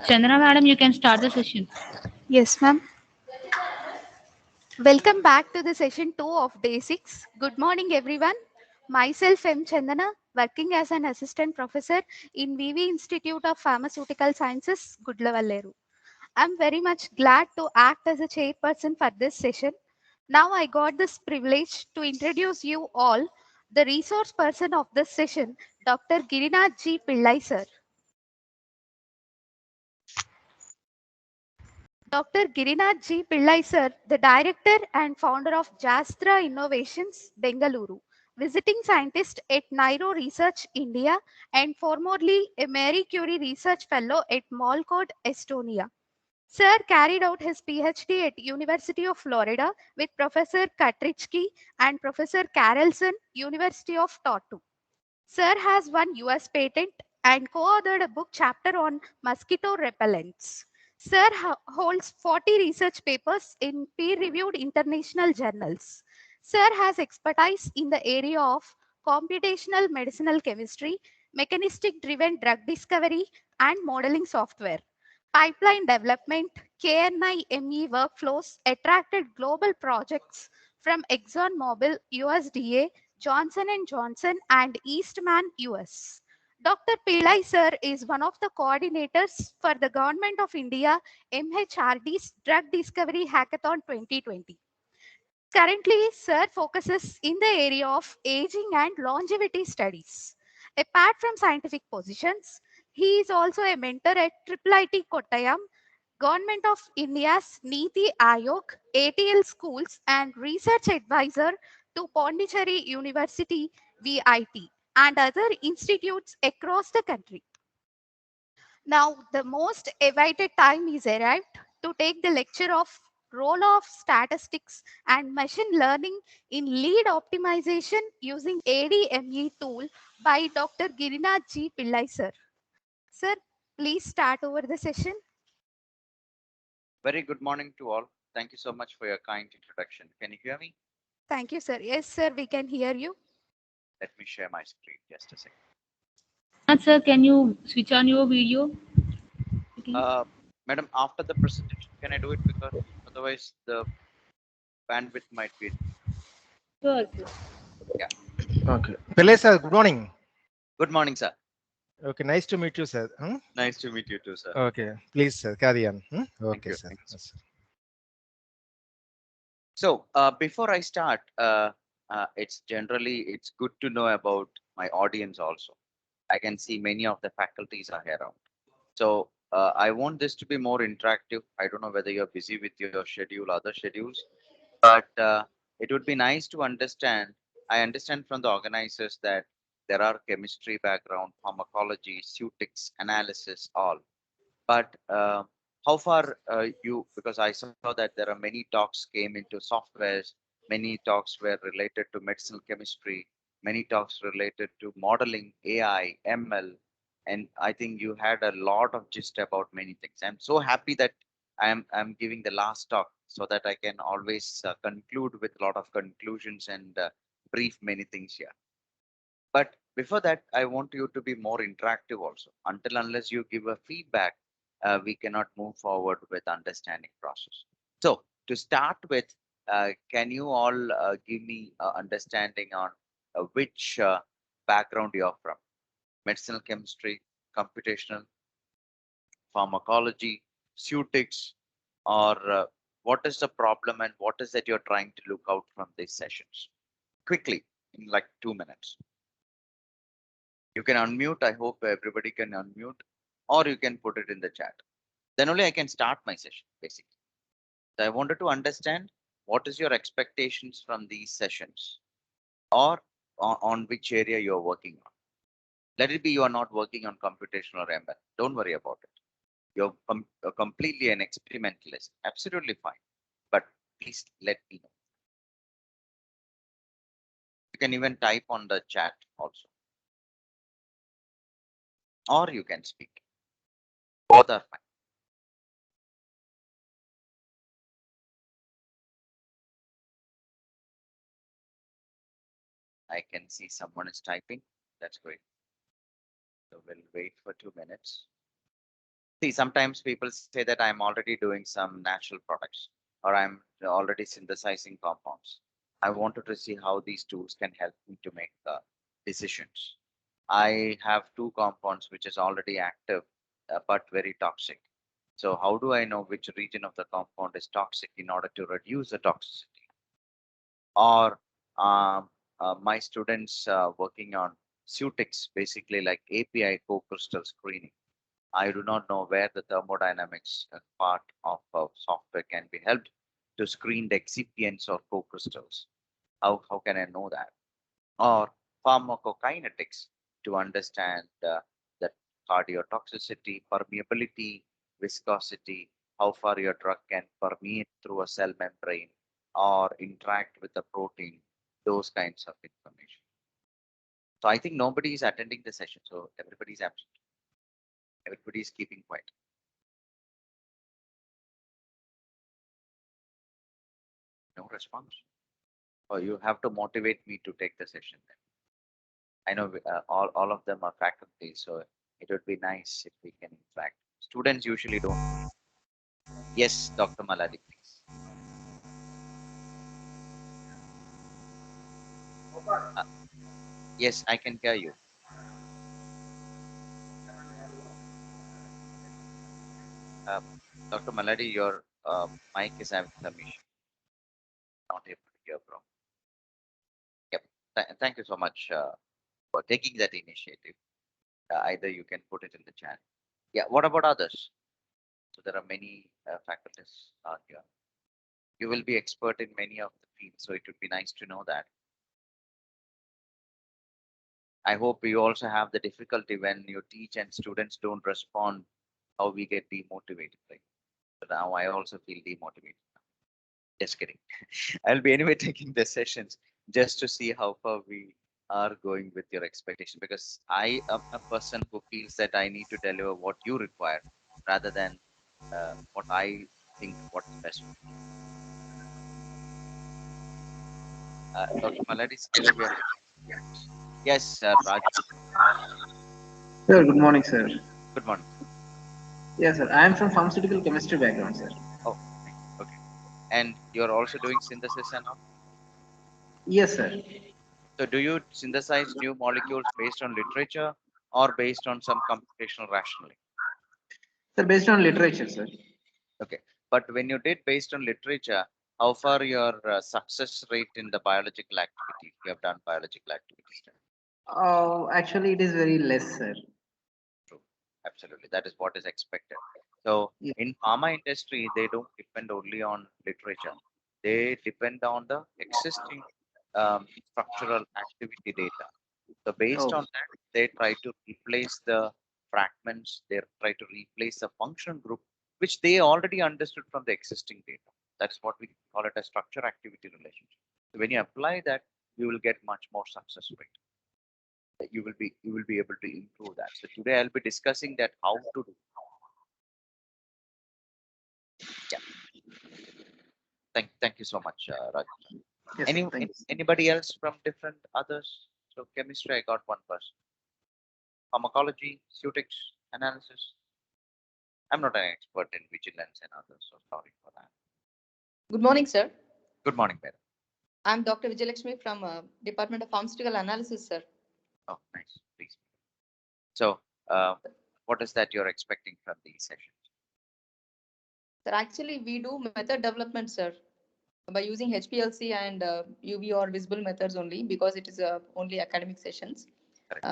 Chandana madam, you can start the session. Yes, ma'am. Welcome back to the session 2 of Day 6. Good morning, everyone. Myself, M. Chandana, working as an assistant professor in VV Institute of Pharmaceutical Sciences, Gudlavalleru. I'm very much glad to act as a chairperson for this session. Now I got this privilege to introduce you all the resource person of this session, Dr. Girinath G. Pillai, sir. Dr. Girinath G. Pillai sir, the director and founder of Zastra Innovations, Bengaluru, visiting scientist at Nairo Research, India, and formerly a Marie Curie Research Fellow at Malcode, Estonia. Sir carried out his PhD at University of Florida with Professor Katrichky and Professor Carlson, University of Tartu. Sir has one US patent and co-authored a book chapter on mosquito repellents. Sir holds 40 research papers in peer-reviewed international journals. Sir has expertise in the area of computational medicinal chemistry, mechanistic-driven drug discovery, and modeling software. Pipeline development, KNI-ME workflows attracted global projects from ExxonMobil, USDA, Johnson& Johnson, and Eastman, US. Dr. Pillai sir is one of the coordinators for the Government of India MHRD's Drug Discovery Hackathon 2020. Currently, sir focuses in the area of aging and longevity studies. Apart from scientific positions, he is also a mentor at IIIT Kottayam, Government of India's Niti Aayog, ATL schools, and research advisor to Pondicherry University, VIT, and other institutes across the country. Now, the most awaited time is arrived to take the lecture of role of statistics and machine learning in lead optimization using ADME tool by Dr. Girinath G. Pillai, sir. Sir, please start over the session. Very good morning to all. Thank you so much for your kind introduction. Can you hear me? Thank you, sir. Yes, sir, we can hear you. Let me share my screen just a second. Sir, can you switch on your video? Madam, after the presentation, can I do it? Because otherwise the bandwidth might be. Sure, sir. Yeah. Okay. Pillai sir, good morning. Good morning, sir. Okay, nice to meet you, sir. Nice to meet you too, sir. Okay, please, sir, carry on. Okay, you, sir. thank you. Yes, sir. So before I start, it's good to know about my audience also. I can see many of the faculties are here around. So I want this to be more interactive. I don't know whether you're busy with your schedule, other schedules, but it would be nice to understand. I understand from the organizers that there are chemistry background, pharmacology, ceutics, analysis, all. But how far because I saw that there are many talks came into softwares, many talks were related to medicinal chemistry, many talks related to modeling, AI, ML, and I think you had a lot of gist about many things. I'm so happy that I'm giving the last talk so that I can always conclude with a lot of conclusions and brief many things here. But before that, I want you to be more interactive also. Until unless you give a feedback, we cannot move forward with understanding process. So to start with, can you all give me understanding on which background you're from? Medicinal chemistry, computational, pharmacology, ceutics, or what is the problem and what is that you're trying to look out from these sessions? Quickly, in like 2 minutes. You can unmute. I hope everybody can unmute, or you can put it in the chat. Then only I can start my session, basically. So I wanted to understand what is your expectations from these sessions, or on which area you're working on. Let it be you are not working on computational or ML. Don't worry about it. You're completely an experimentalist. Absolutely fine. But please let me know. You can even type on the chat also. or you can speak. Both are fine. I can see someone is typing. That's great. So we'll wait for 2 minutes. See, sometimes people say that I'm already doing some natural products or I'm already synthesizing compounds. I wanted to see how these tools can help me to make decisions. I have two compounds which is already active but very toxic. So how do I know which region of the compound is toxic in order to reduce the toxicity? Or my students working on Sutix, basically like API co-crystal screening. I do not know where the thermodynamics part of software can be helped to screen the excipients or co-crystals. How can I know that? Or pharmacokinetics to understand the cardiotoxicity, permeability, viscosity, how far your drug can permeate through a cell membrane or interact with the protein, those kinds of information. So I think nobody is attending the session, so everybody is absent. Everybody is keeping quiet. No response. Or you have to motivate me to take the session then. I know all of them are faculty, so it would be nice if we can interact. Students usually don't. Yes, Dr. Maladi, please. Uh, yes, I can hear you. Uh, Dr. Maladi, your mic is having some issue. Not able to hear, bro. Yep. Thank you so much for taking that initiative. Either you can put it in the chat. Yeah. What about others? So there are many faculties here. You will be expert in many of the fields, so it would be nice to know that. I hope you also have the difficulty when you teach and students don't respond, how we get demotivated. Right? So now I also feel demotivated. Just kidding. I'll be anyway taking the sessions just to see how far we are going with your expectation, because I am a person who feels that I need to deliver what you require rather than what I think what's best. Dr. Maladi, still we are. Yes, Raj. Sir, good morning, sir. Good morning. Yes, sir. I am from pharmaceutical chemistry background, sir. Oh, nice. Okay. And you're also doing synthesis and all? Yes, sir. So do you synthesize new molecules based on literature or based on some computational rationale? Sir, based on literature, sir. Okay. But when you did based on literature, how far your success rate in the biological activity? You have done biological activities. Actually, it is very less, sir. True. Absolutely. That is what is expected. So Yeah. in pharma industry, they don't depend only on literature. They depend on the existing structural activity data. So based Oh, on that, they try to replace the fragments, they try to replace the function group, which they already understood from the existing data. That's what we call it a structure activity relationship. So when you apply that, you will get much more success rate. You will be able to improve that. So today I'll be discussing that how to do. Yeah. Thank you so much, Raj. yes, sir. Thank you. Anybody else from different others? So chemistry, I got one person. Pharmacology, Sutix, analysis. I'm not an expert in vigilance and others, so sorry for that. Good morning, sir. Good morning, madam. I'm Dr. Vijayalakshmi from Department of Pharmaceutical Analysis, sir. Oh, nice. Please. So, uh, what is that you're expecting from these sessions? Sir, actually, we do method development, sir, by using HPLC and UV or visible methods only, because it is only academic sessions. Correct.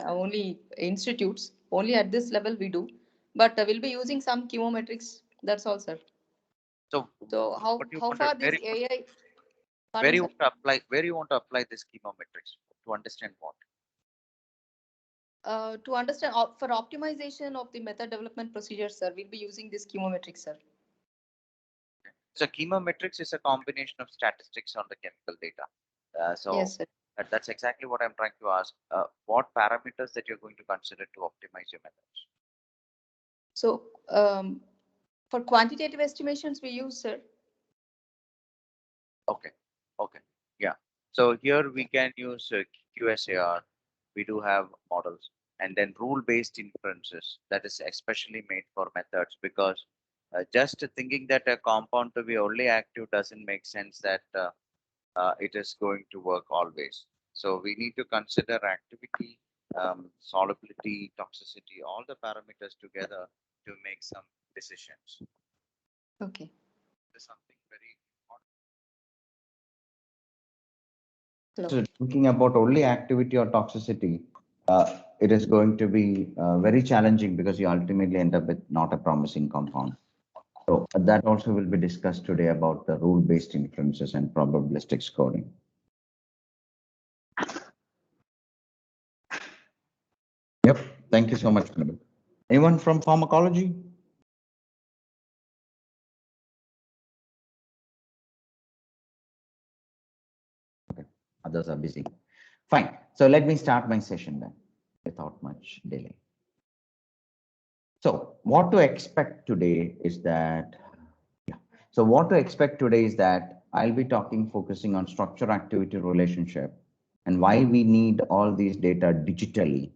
Only institutes. Only at this level we do, but we'll be using some chemometrics. That's all, sir. So, So what you how want to, far this AI? where Pardon, you sir. want to apply, where you want to apply this chemometrics to understand what? To understand for optimization of the method development procedures, sir, we'll be using this chemometrics, sir. So, chemometrics is a combination of statistics on the chemical data. So, Yes, sir. That's exactly what I'm trying to ask. What parameters that you're going to consider to optimize your methods? So for quantitative estimations, we use, sir. Okay, okay, yeah. So here we can use QSAR. We do have models, and then rule-based inferences that is especially made for methods, because just thinking that a compound to be only active doesn't make sense that it is going to work always. So we need to consider activity, solubility, toxicity, all the parameters together to make some decisions. Okay. There's something very Hello. So thinking about only activity or toxicity, it is going to be very challenging because you ultimately end up with not a promising compound. So that also will be discussed today about the rule-based inferences and probabilistic scoring. Yep. Thank you so much, madam. Anyone from pharmacology? Okay. Others are busy. Fine. So let me start my session then without much delay. So what to expect today is that, So what to expect today is that I'll be focusing on structure activity relationship and why we need all these data digitally,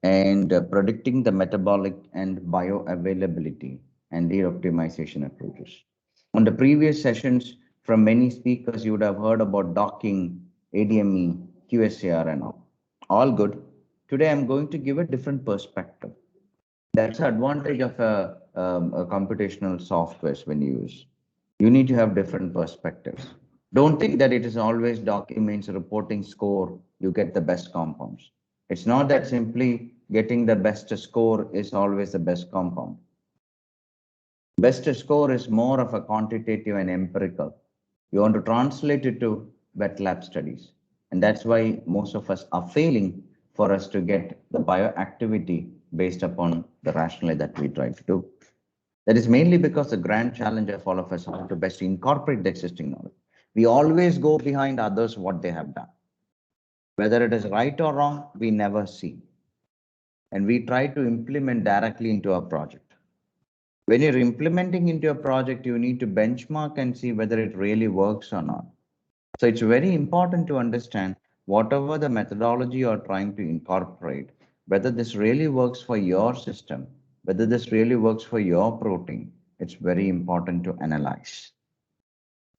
and predicting the metabolic and bioavailability and lead optimization approaches. On the previous sessions from many speakers, you would have heard about docking, ADME, QSAR and all. All good. Today I'm going to give a different perspective. That's the advantage of a computational software when you use. You need to have different perspectives. Don't think that it is always documents, reporting score, you get the best compounds. It's not that simply getting the best score is always the best compound. Best score is more of a quantitative and empirical. You want to translate it to wet lab studies. And that's why most of us are failing for us to get the bioactivity based upon the rationale that we try to do. That is mainly because the grand challenge of all of us is to best incorporate the existing knowledge. We always go behind others what they have done. Whether it is right or wrong, we never see. And we try to implement directly into our project. When you're implementing into a project, you need to benchmark and see whether it really works or not. So it's very important to understand whatever the methodology you're trying to incorporate, whether this really works for your system, whether this really works for your protein, it's very important to analyze.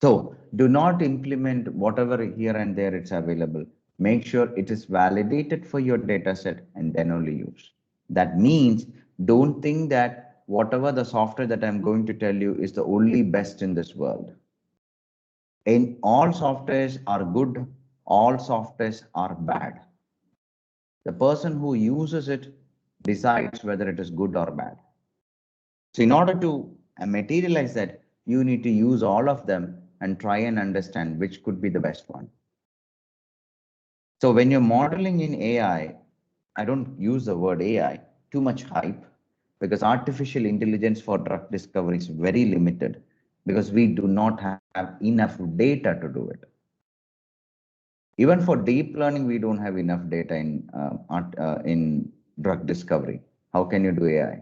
So do not implement whatever here and there it's available. Make sure it is validated for your data set and then only use. That means don't think that whatever the software that I'm going to tell you is the only best in this world. In all softwares are good, all softwares are bad. The person who uses it decides whether it is good or bad. So in order to materialize that, you need to use all of them and try and understand which could be the best one. So when you're modeling in AI, I don't use the word AI, too much hype, because artificial intelligence for drug discovery is very limited because we do not have enough data to do it. Even for deep learning, we don't have enough data in drug discovery. How can you do AI?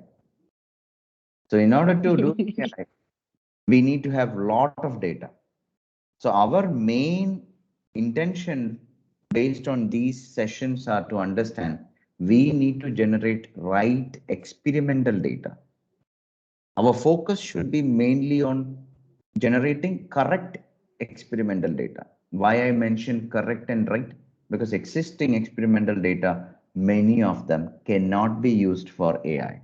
So in order to do AI, we need to have a lot of data. So our main intention based on these sessions are to understand we need to generate right experimental data. Our focus should be mainly on generating correct experimental data. Why I mentioned correct and right? Because existing experimental data, many of them cannot be used for AI.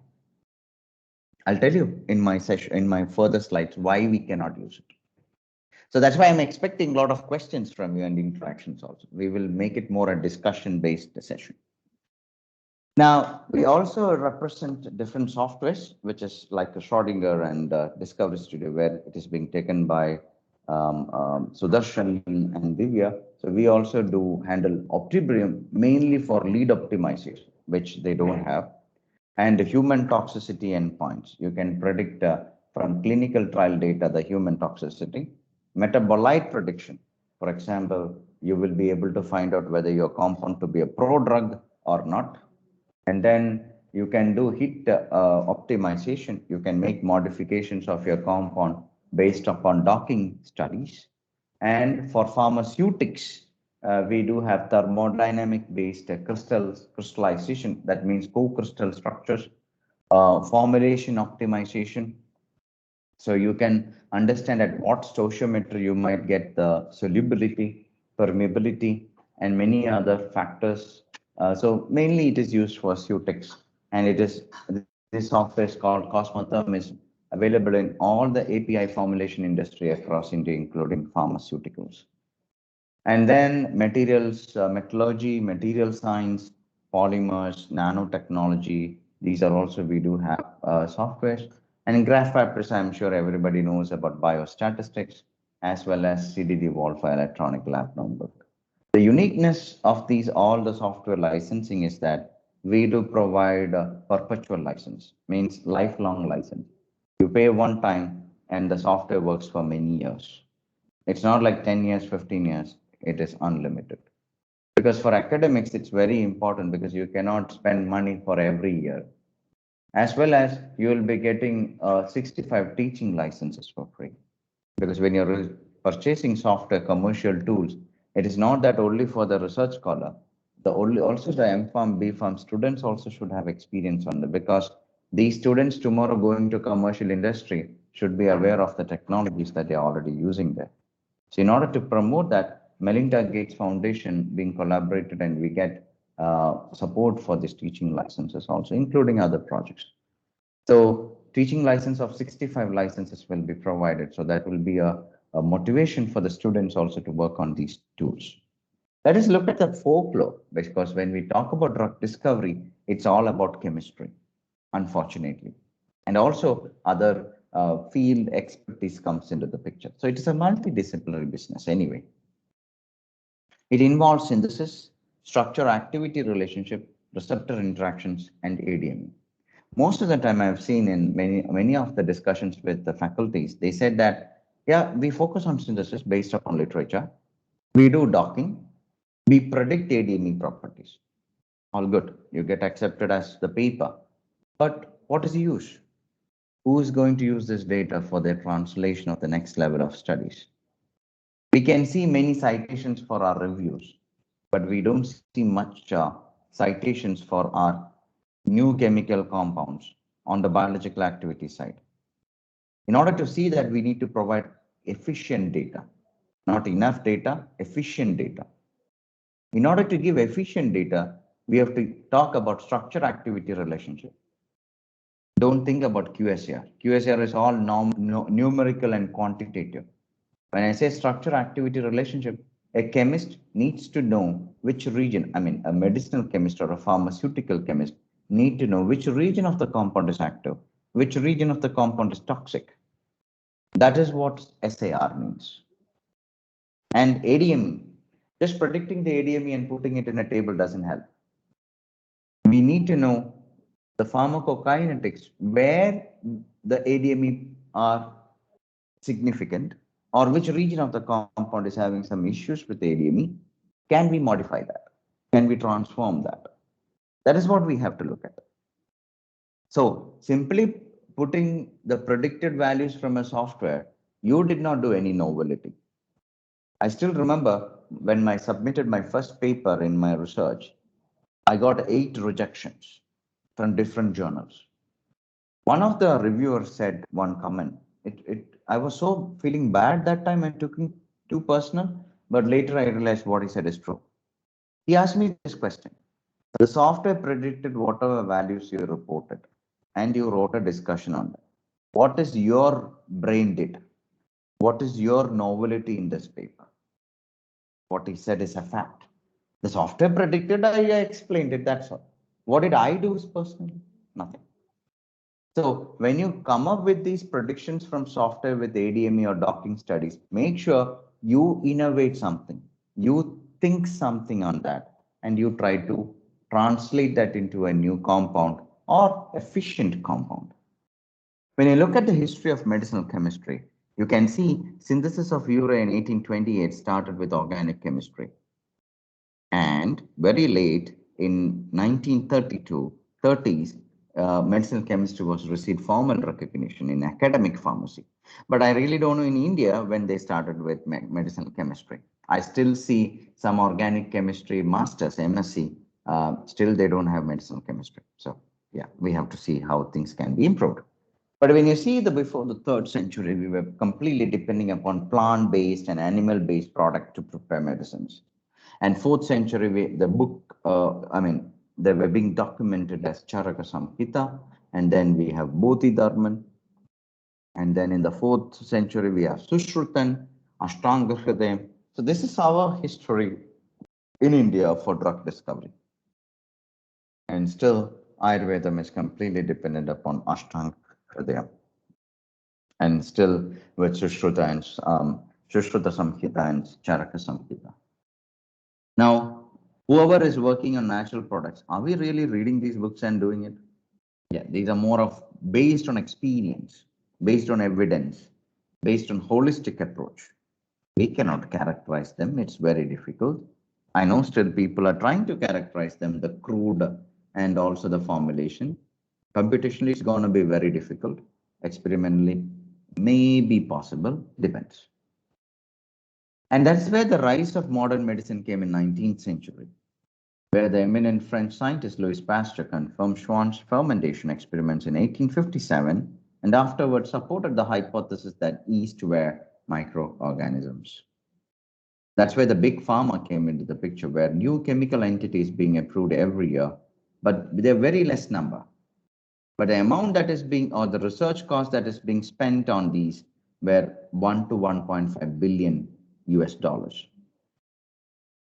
I'll tell you in my session, in my further slides, why we cannot use it. So that's why I'm expecting a lot of questions from you and interactions also. We will make it more a discussion-based session. Now, we also represent different softwares, which is like a Schrodinger and Discovery Studio, where it is being taken by Sudarshan and Divya. So we also do handle Optibrium mainly for lead optimization, which they don't have, and human toxicity endpoints. You can predict from clinical trial data the human toxicity, metabolite prediction. For example, you will be able to find out whether your compound to be a pro-drug or not. And then you can do hit optimization. You can make modifications of your compound based upon docking studies. And for pharmaceutics, we do have thermodynamic based crystallization. That means co-crystal structures, formulation optimization. So you can understand at what stoichiometry you might get the solubility, permeability, and many other factors. So mainly it is used for Sutex, and this software is called Cosmotherm, is available in all the API formulation industry across India, including pharmaceuticals. And then materials, metallurgy, material science, polymers, nanotechnology. These are also we do have softwares. And in graph papers, I'm sure everybody knows about biostatistics as well as CDD Vault for electronic lab notebook. The uniqueness of these all the software licensing is that we do provide a perpetual license, means lifelong license. You pay one time and the software works for many years. It's not like 10 years, 15 years, it is unlimited. Because for academics, it's very important because you cannot spend money for every year. As well as you will be getting 65 teaching licenses for free. Because when you're purchasing software commercial tools, it is not that only for the research scholar, the only also the M.Pharm, B.Pharm students also should have experience on that, because these students tomorrow going to commercial industry should be aware of the technologies that they're already using there. So in order to promote that, Melinda Gates Foundation being collaborated, and we get support for these teaching licenses also, including other projects. So teaching license of 65 licenses will be provided. So that will be a motivation for the students also to work on these tools. Let us look at the folklore, because when we talk about drug discovery, it's all about chemistry, unfortunately. And also other field expertise comes into the picture. So it is a multidisciplinary business anyway. It involves synthesis, structure activity relationship, receptor interactions, and ADME. Most of the time I've seen in many of the discussions with the faculties, they said that, yeah, we focus on synthesis based upon literature. We do docking. We predict ADME properties. All good. You get accepted as the paper. But what is the use? Who is going to use this data for their translation of the next level of studies? We can see many citations for our reviews, but we don't see much citations for our new chemical compounds on the biological activity side. In order to see that, we need to provide efficient data, not enough data, efficient data. In order to give efficient data, we have to talk about structure activity relationship. Don't think about QSAR. QSAR is all numerical and quantitative. When I say structure activity relationship, a chemist needs to know which region, I mean, a medicinal chemist or a pharmaceutical chemist need to know which region of the compound is active, which region of the compound is toxic. That is what SAR means. And ADME, just predicting the ADME and putting it in a table doesn't help. We need to know the pharmacokinetics, where the ADME are significant, or which region of the compound is having some issues with ADME. Can we modify that? Can we transform that? That is what we have to look at. So simply putting the predicted values from a software, you did not do any novelty. I still remember when I submitted my first paper in my research, I got 8 rejections from different journals. One of the reviewers said one comment. I was so feeling bad that time, I took it too personal, but later I realized what he said is true. He asked me this question. The software predicted whatever values you reported, and you wrote a discussion on that. What is your brain did? What is your novelty in this paper? What he said is a fact. The software predicted, I explained it, that's all. What did I do personally? Nothing. So when you come up with these predictions from software with ADME or docking studies, make sure you innovate something, you think something on that, and you try to translate that into a new compound or efficient compound. When you look at the history of medicinal chemistry, You can see synthesis of urea in 1828 started with organic chemistry. And very late in 1932, 30s, medicinal chemistry was received formal recognition in academic pharmacy. But I really don't know in India when they started with medicinal chemistry. I still see some organic chemistry masters, MSc, still they don't have medicinal chemistry. So yeah, we have to see how things can be improved. But when you see the before the 3rd century, we were completely depending upon plant-based and animal-based product to prepare medicines. And 4th century, the book, they were being documented as Charaka Samhita, and then we have Bodhidharman, and then in the 4th century, we have Sushrutan, Ashtanga Hridayam. So this is our history in India for drug discovery. And still, Ayurveda is completely dependent upon Ashtanga Hridayam. And still with Sushruta and Sushruta Samhita and Charaka Samhita. Now, whoever is working on natural products, are we really reading these books and doing it? Yeah, these are more of based on experience, based on evidence, based on holistic approach. We cannot characterize them. It's very difficult. I know still people are trying to characterize them, the crude and also the formulation. Computationally, it's going to be very difficult. Experimentally, may be possible, depends. And that's where the rise of modern medicine came in 19th century, where the eminent French scientist Louis Pasteur confirmed Schwann's fermentation experiments in 1857 and afterwards supported the hypothesis that yeast were microorganisms. That's where the big pharma came into the picture, where new chemical entities being approved every year, but they're very less number. But the amount that is being, or the research cost that is being spent on these were 1 to 1.5 billion US dollars.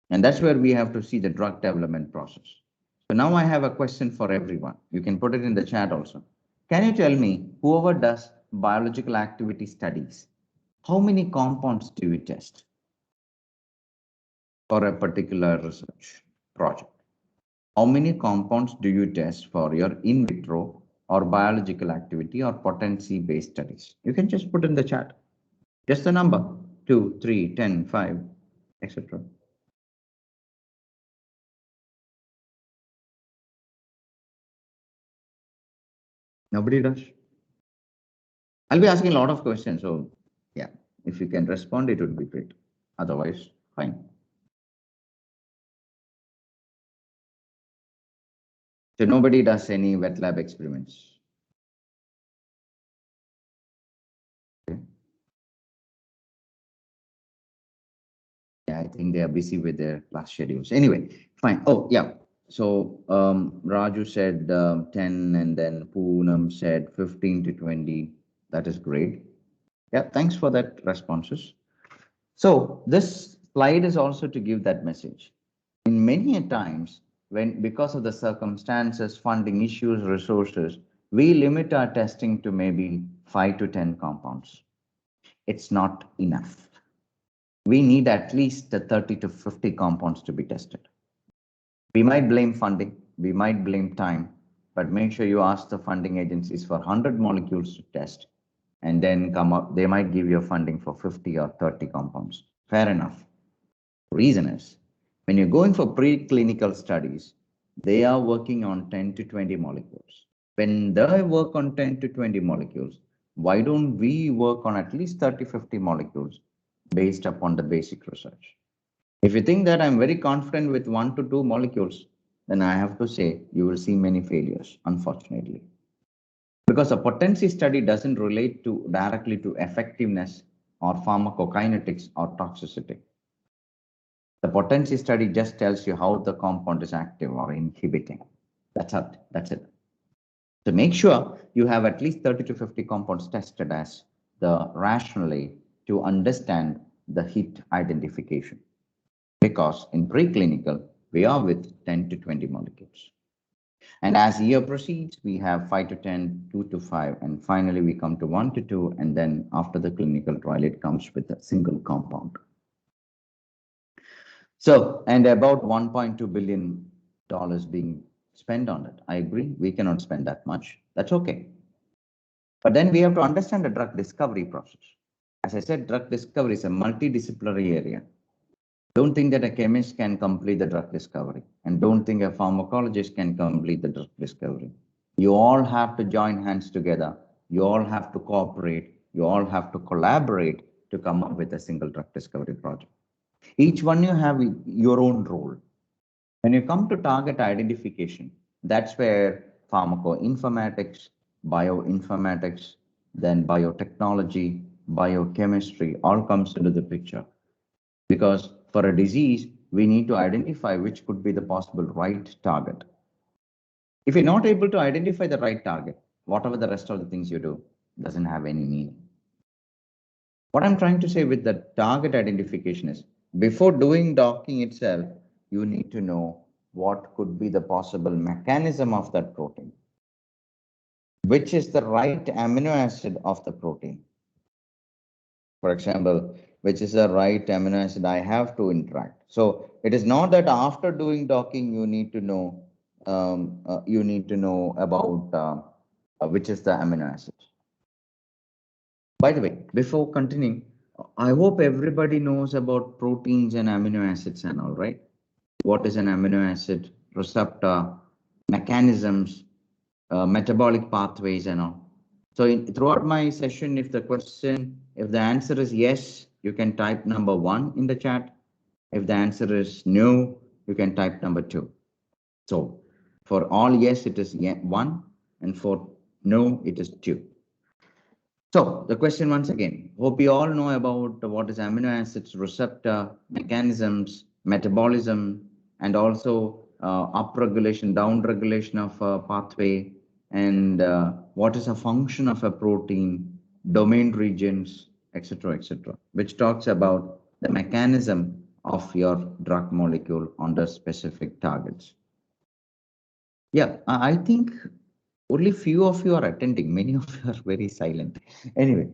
And that's where we have to see the drug development process. So now I have a question for everyone. You can put it in the chat also. Can you tell me, whoever does biological activity studies, how many compounds do you test for a particular research project? How many compounds do you test for your in vitro or biological activity or potency-based studies? You can just put in the chat. Just the number, 2, 3, 10, 5, etc. Nobody does? I'll be asking a lot of questions, so yeah, if you can respond, it would be great. Otherwise, fine. So nobody does any wet lab experiments. Okay. Yeah, I think they are busy with their class schedules. Anyway, fine. Oh, yeah. So Raju said 10, and then Poonam said 15 to 20. That is great. Yeah, thanks for that responses. So this slide is also to give that message. In many times, when because of the circumstances, funding issues, resources, we limit our testing to maybe 5 to 10 compounds. It's not enough. We need at least 30 to 50 compounds to be tested. We might blame funding, we might blame time, but make sure you ask the funding agencies for 100 molecules to test and then come up, they might give you funding for 50 or 30 compounds. Fair enough. Reason is, when you're going for preclinical studies, they are working on 10 to 20 molecules. When they work on 10 to 20 molecules, why don't we work on at least 30, 50 molecules based upon the basic research? If you think that I'm very confident with 1 to 2 molecules, then I have to say you will see many failures, unfortunately. Because a potency study doesn't relate directly to effectiveness or pharmacokinetics or toxicity. The potency study just tells you how the compound is active or inhibiting. That's it. That's it. So make sure you have at least 30 to 50 compounds tested as the rationally to understand the hit identification. Because in preclinical, we are with 10 to 20 molecules. And as year proceeds, we have 5 to 10, 2 to 5, and finally we come to 1 to 2, and then after the clinical trial, it comes with a single compound. So, and about $1.2 billion being spent on it. I agree, we cannot spend that much. That's okay. But then we have to understand the drug discovery process. As I said, drug discovery is a multidisciplinary area. Don't think that a chemist can complete the drug discovery, and don't think a pharmacologist can complete the drug discovery. You all have to join hands together. You all have to cooperate. You all have to collaborate to come up with a single drug discovery project. Each one you have your own role. When you come to target identification, that's where pharmacoinformatics, bioinformatics, then biotechnology, biochemistry all comes into the picture. Because for a disease, we need to identify which could be the possible right target. If you're not able to identify the right target, whatever the rest of the things you do doesn't have any meaning. What I'm trying to say with the target identification is, before doing docking itself, you need to know what could be the possible mechanism of that protein, which is the right amino acid of the protein. For example, which is the right amino acid I have to interact. So it is not that after doing docking you need to know about which is the amino acid. By the way, before continuing, I hope everybody knows about proteins and amino acids and all, right? What is an amino acid, receptor, mechanisms, metabolic pathways and all. So throughout my session, if the answer is yes, you can type number 1 in the chat. If the answer is no, you can type number 2. So for all yes, it is 1, and for no, it is 2. So the question once again, hope you all know about what is amino acids, receptor, mechanisms, metabolism, and also upregulation, downregulation of a pathway, and what is a function of a protein, domain regions, etc., which talks about the mechanism of your drug molecule under specific targets. Yeah, I think only few of you are attending. Many of you are very silent. Anyway,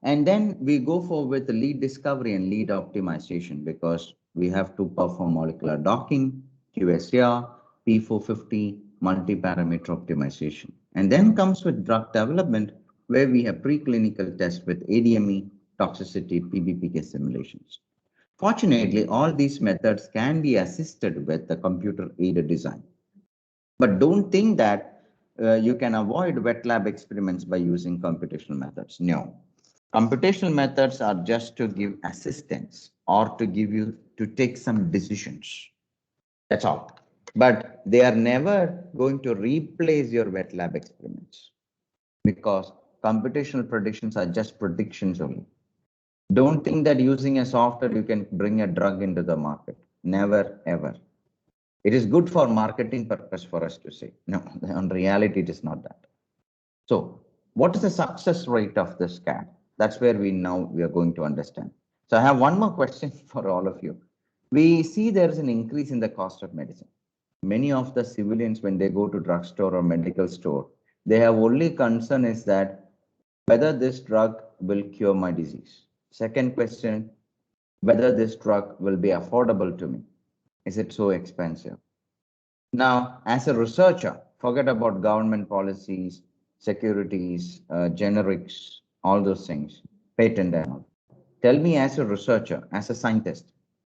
and then we go for with the lead discovery and lead optimization, because we have to perform molecular docking, QSR, P450, multi-parameter optimization. And then comes with drug development, where we have preclinical tests with ADME, toxicity, PBPK simulations. Fortunately, all these methods can be assisted with the computer-aided design. But don't think that you can avoid wet lab experiments by using computational methods. No. Computational methods are just to give assistance or to give you to take some decisions. That's all. But they are never going to replace your wet lab experiments, because computational predictions are just predictions only. Don't think that using a software you can bring a drug into the market. Never, ever. It is good for marketing purpose for us to say. No, in reality, it is not that. So what is the success rate of this CAD? That's where we are going to understand. So I have one more question for all of you. We see there is an increase in the cost of medicine. Many of the civilians, when they go to drugstore or medical store, they have only concern is that whether this drug will cure my disease. Second question, whether this drug will be affordable to me. Is it so expensive? Now, as a researcher, forget about government policies, securities, generics, all those things, patent and all. Tell me, as a researcher, as a scientist,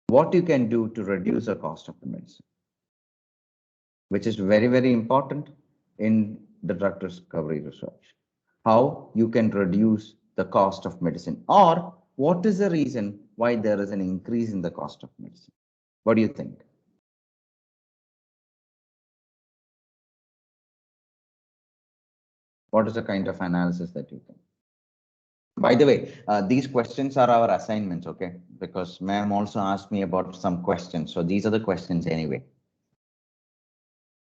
what you can do to reduce the cost of the medicine, which is very, very important in the drug discovery research. How you can reduce the cost of medicine, or what is the reason why there is an increase in the cost of medicine? What do you think? What is the kind of analysis that you think? By the way, these questions are our assignments, okay? Because ma'am also asked me about some questions. So these are the questions anyway.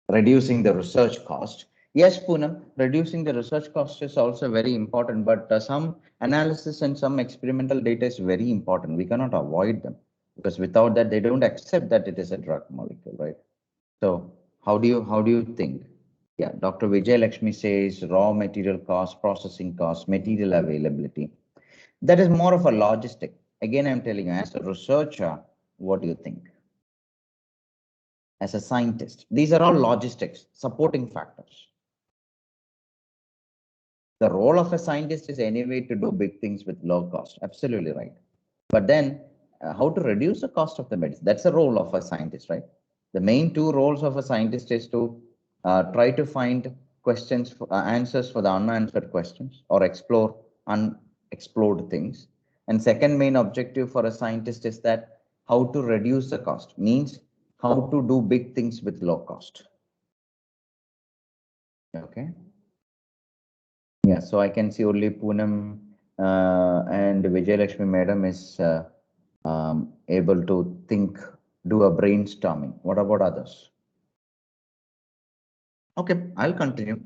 Reducing the research cost. Yes, Poonam, reducing the research cost is also very important, but some analysis and some experimental data is very important. We cannot avoid them, because without that, they don't accept that it is a drug molecule, right? So how do you think? Yeah, Dr. Vijay Lakshmi says raw material cost, processing cost, material availability. That is more of a logistic. Again, I'm telling you, as a researcher, what do you think? As a scientist, these are all logistics, supporting factors. The role of a scientist is anyway to do big things with low cost. Absolutely right. But then how to reduce the cost of the medicine? That's the role of a scientist, right? The main two roles of a scientist is to try to find questions, answers for the unanswered questions, or explore unexplored things. And second main objective for a scientist is that how to reduce the cost, means how to do big things with low cost. Okay. Yeah, so I can see only Poonam and Vijayalakshmi madam is able to think, do a brainstorming. What about others? Okay, I'll continue.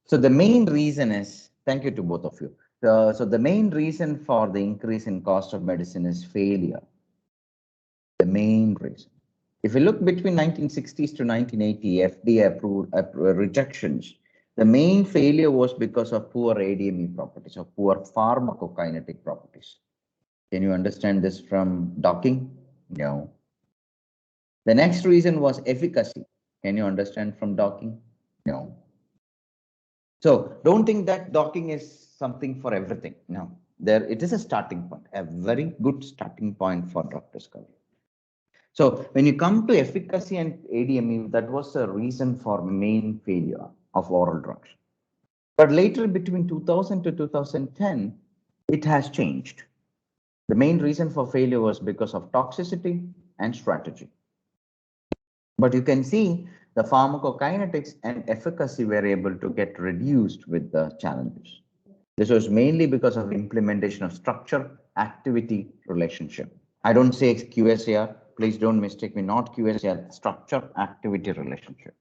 So the main reason is, thank you to both of you. So the main reason for the increase in cost of medicine is failure. The main reason. If you look between 1960s to 1980, FDA approved rejections. The main failure was because of poor ADME properties or poor pharmacokinetic properties. Can you understand this from docking? No. The next reason was efficacy. Can you understand from docking? No. So don't think that docking is something for everything. No, there it is a starting point, a very good starting point for drug discovery. So when you come to efficacy and ADME, that was the reason for main failure of oral drugs. But later between 2000 to 2010, it has changed. The main reason for failure was because of toxicity and strategy. But you can see the pharmacokinetics and efficacy were able to get reduced with the challenges. This was mainly because of implementation of structure activity relationship. I don't say QSAR, please don't mistake me, not QSAR, structure activity relationship.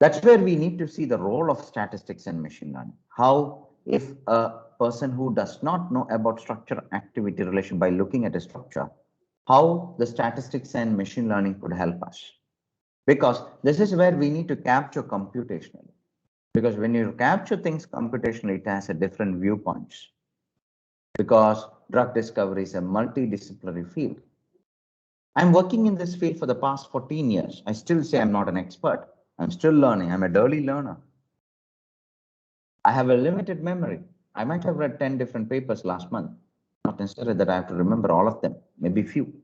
That's where we need to see the role of statistics and machine learning. How, if a person who does not know about structure activity relation by looking at a structure, how the statistics and machine learning could help us. Because this is where we need to capture computationally. Because when you capture things computationally, it has a different viewpoints. Because drug discovery is a multidisciplinary field. I'm working in this field for the past 14 years. I still say I'm not an expert. I'm still learning. I'm a daily learner. I have a limited memory. I might have read 10 different papers last month. Not necessarily that I have to remember all of them, maybe few.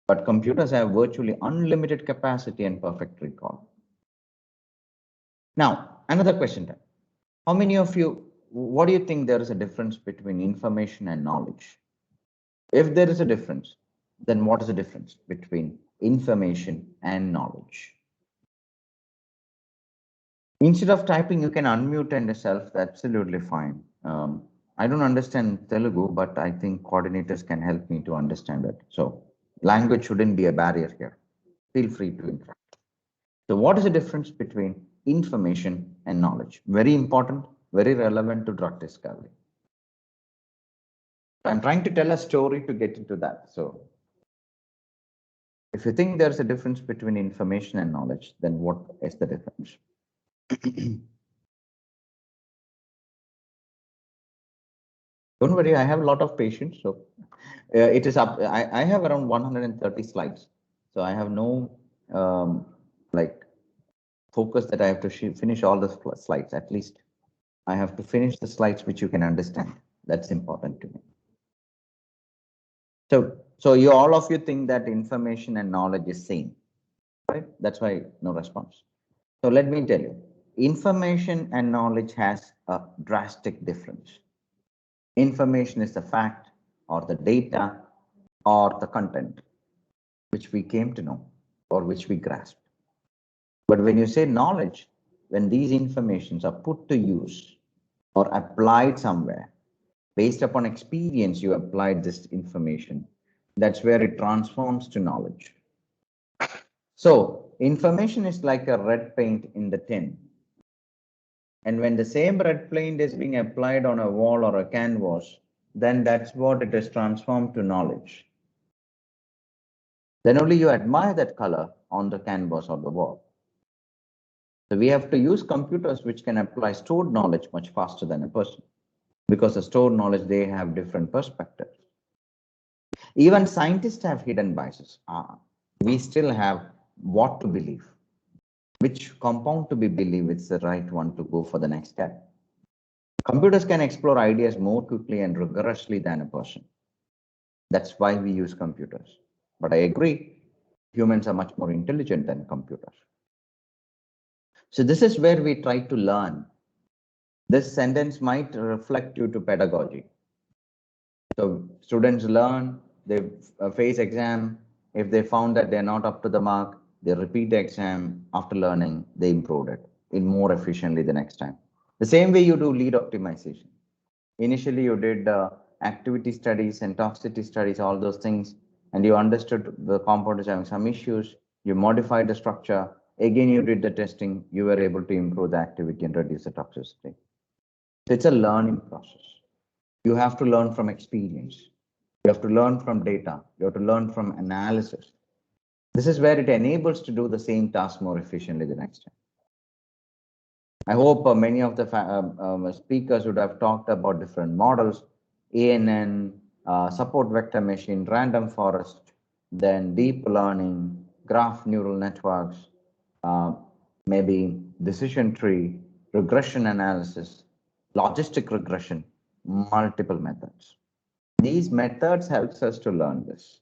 But computers have virtually unlimited capacity and perfect recall. Now, another question time. How many of you, what do you think there is a difference between information and knowledge? If there is a difference, then what is the difference between information and knowledge? Instead of typing, you can unmute and yourself. That's absolutely fine. I don't understand Telugu, but I think coordinators can help me to understand it. So language shouldn't be a barrier here. Feel free to interact. So what is the difference between information and knowledge? Very important, very relevant to drug discovery. I'm trying to tell a story to get into that. So if you think there's a difference between information and knowledge, then what is the difference? Don't worry, I have a lot of patience. So it is up. I have around 130 slides. So I have no like focus that I have to finish all the slides. At least I have to finish the slides which you can understand. That's important to me. So you all of you think that information and knowledge is same, right? That's why no response. So let me tell you, information and knowledge has a drastic difference. Information is the fact or the data or the content which we came to know or which we grasp. But when you say knowledge, when these informations are put to use or applied somewhere, based upon experience, you applied this information, that's where it transforms to knowledge. So information is like a red paint in the tin. And when the same red paint is being applied on a wall or a canvas, then that's what it is transformed to knowledge. Then only you admire that color on the canvas or the wall. So we have to use computers which can apply stored knowledge much faster than a person. Because the stored knowledge, they have different perspectives. Even scientists have hidden biases. We still have what to believe, which compound to be believed is the right one to go for the next step. Computers can explore ideas more quickly and rigorously than a person. That's why we use computers. But I agree, humans are much more intelligent than computers. So this is where we try to learn. This sentence might reflect you to pedagogy. So students learn, they face exam. If they found that they're not up to the mark, they repeat the exam. After learning, they improved it in more efficiently the next time. The same way you do lead optimization. Initially, you did activity studies and toxicity studies, all those things, and you understood the compound is having some issues. You modified the structure. Again, you did the testing. You were able to improve the activity and reduce the toxicity. So it's a learning process. You have to learn from experience. You have to learn from data. You have to learn from analysis. This is where it enables to do the same task more efficiently the next time. I hope many of the speakers would have talked about different models, ANN, support vector machine, random forest, then deep learning, graph neural networks, uh, maybe decision tree, regression analysis, logistic regression, multiple methods. These methods helps us to learn this.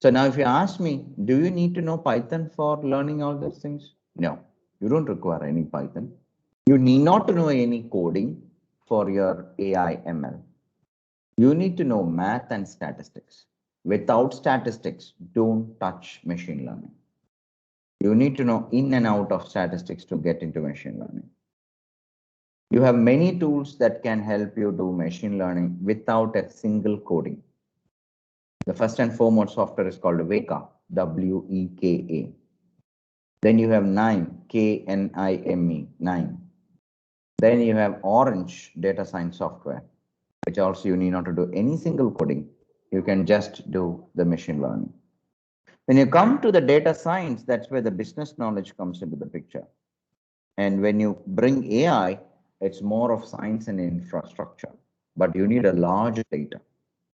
So now if you ask me, do you need to know Python for learning all these things? No, you don't require any Python. You need not to know any coding for your AI ML. You need to know math and statistics. Without statistics, don't touch machine learning. You need to know in and out of statistics to get into machine learning. You have many tools that can help you do machine learning without a single coding. The first and foremost software is called Weka, W-E-K-A. Then you have KNIME, K-N-I-M-E, KNIME. Then you have Orange data science software, which also you need not to do any single coding. You can just do the machine learning. When you come to the data science, that's where the business knowledge comes into the picture. And when you bring AI, it's more of science and infrastructure, but you need a large data.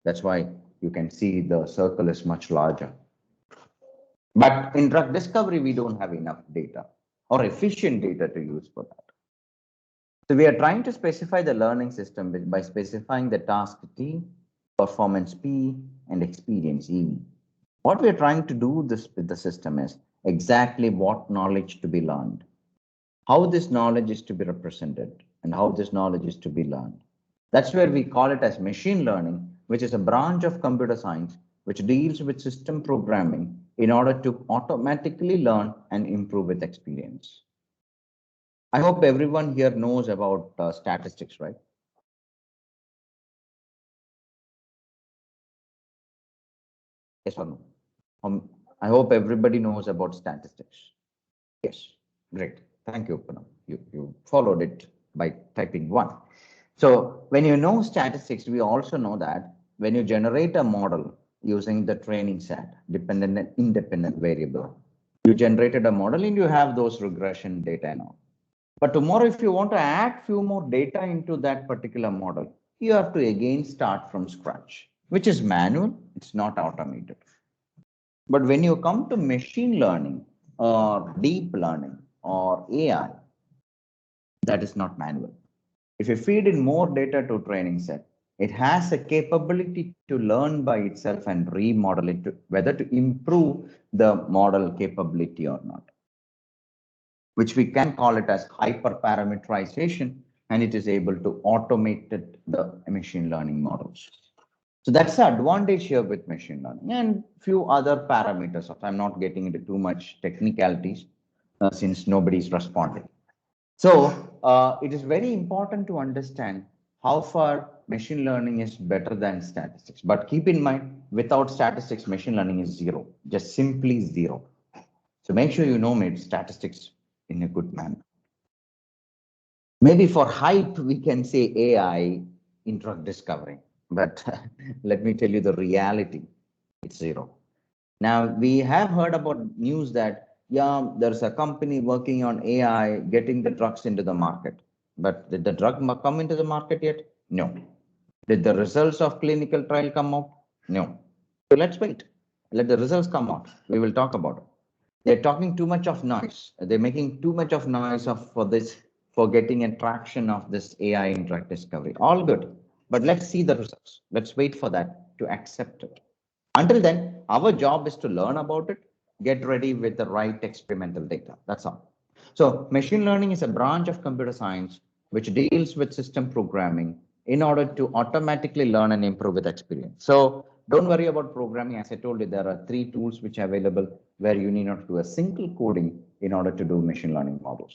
That's why you can see the circle is much larger. But in drug discovery, we don't have enough data or efficient data to use for that. So we are trying to specify the learning system by specifying the task T, performance P, and experience E. What we are trying to do this with the system is exactly what knowledge to be learned, how this knowledge is to be represented, and how this knowledge is to be learned. That's where we call it as machine learning, which is a branch of computer science which deals with system programming in order to automatically learn and improve with experience. I hope everyone here knows about statistics, right? Yes or no? I hope everybody knows about statistics. Yes, great. Thank you, Punam. You followed it by typing 1. So when you know statistics, we also know that when you generate a model using the training set, dependent and independent variable, you generated a model and you have those regression data and all. But tomorrow, if you want to add few more data into that particular model, you have to again start from scratch, which is manual. It's not automated. But when you come to machine learning or deep learning or AI, that is not manual. If you feed in more data to training set, it has a capability to learn by itself and remodel it to whether to improve the model capability or not, which we can call it as hyperparameterization, and it is able to automate the machine learning models. So that's the advantage here with machine learning and few other parameters. I'm not getting into too much technicalities since nobody's responding. So it is very important to understand how far machine learning is better than statistics. But keep in mind, without statistics, machine learning is zero, just simply zero. So make sure you know statistics in a good manner. Maybe for hype, we can say AI in drug discovery, but let me tell you the reality, it's zero. Now, we have heard about news that, yeah, there's a company working on AI, getting the drugs into the market. But did the drug come into the market yet? No. Did the results of clinical trial come out? No. So let's wait. Let the results come out. We will talk about it. They're talking too much of noise. They're making too much of noise for this for getting a traction of this AI in drug discovery. All good. But let's see the results. Let's wait for that to accept it. Until then, our job is to learn about it, get ready with the right experimental data. That's all. So machine learning is a branch of computer science which deals with system programming in order to automatically learn and improve with experience. So don't worry about programming. As I told you, there are 3 tools which are available where you need not do a single coding in order to do machine learning models.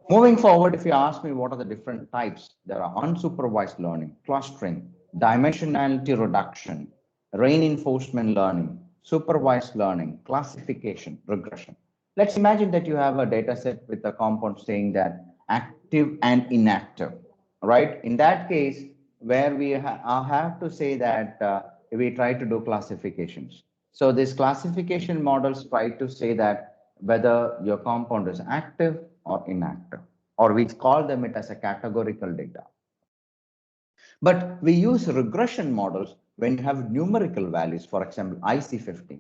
Moving forward, if you ask me what are the different types, there are unsupervised learning, clustering, dimensionality reduction, reinforcement learning, supervised learning, classification, regression. Let's imagine that you have a data set with a compound saying that active and inactive, right? In that case, where we have to say that we try to do classifications. So these classification models try to say that whether your compound is active or inactive, or we call them it as a categorical data. But we use regression models when you have numerical values, for example, IC50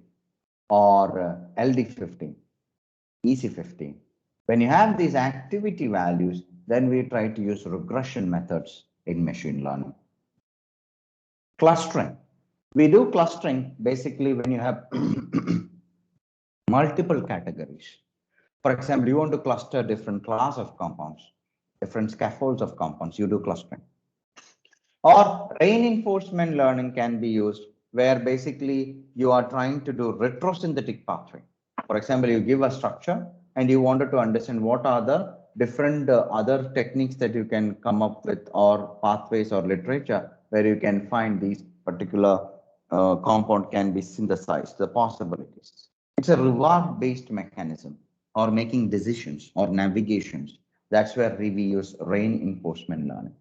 or LD50, EC50. When you have these activity values, then we try to use regression methods in machine learning. Clustering. We do clustering basically when you have multiple categories. For example, you want to cluster different class of compounds, different scaffolds of compounds, you do clustering. Or reinforcement learning can be used where basically you are trying to do retrosynthetic pathway. For example, you give a structure and you wanted to understand what are the different other techniques that you can come up with, or pathways or literature where you can find these particular compound can be synthesized, the possibilities. It's a reward based mechanism, or making decisions or navigations. That's where we use reinforcement learning.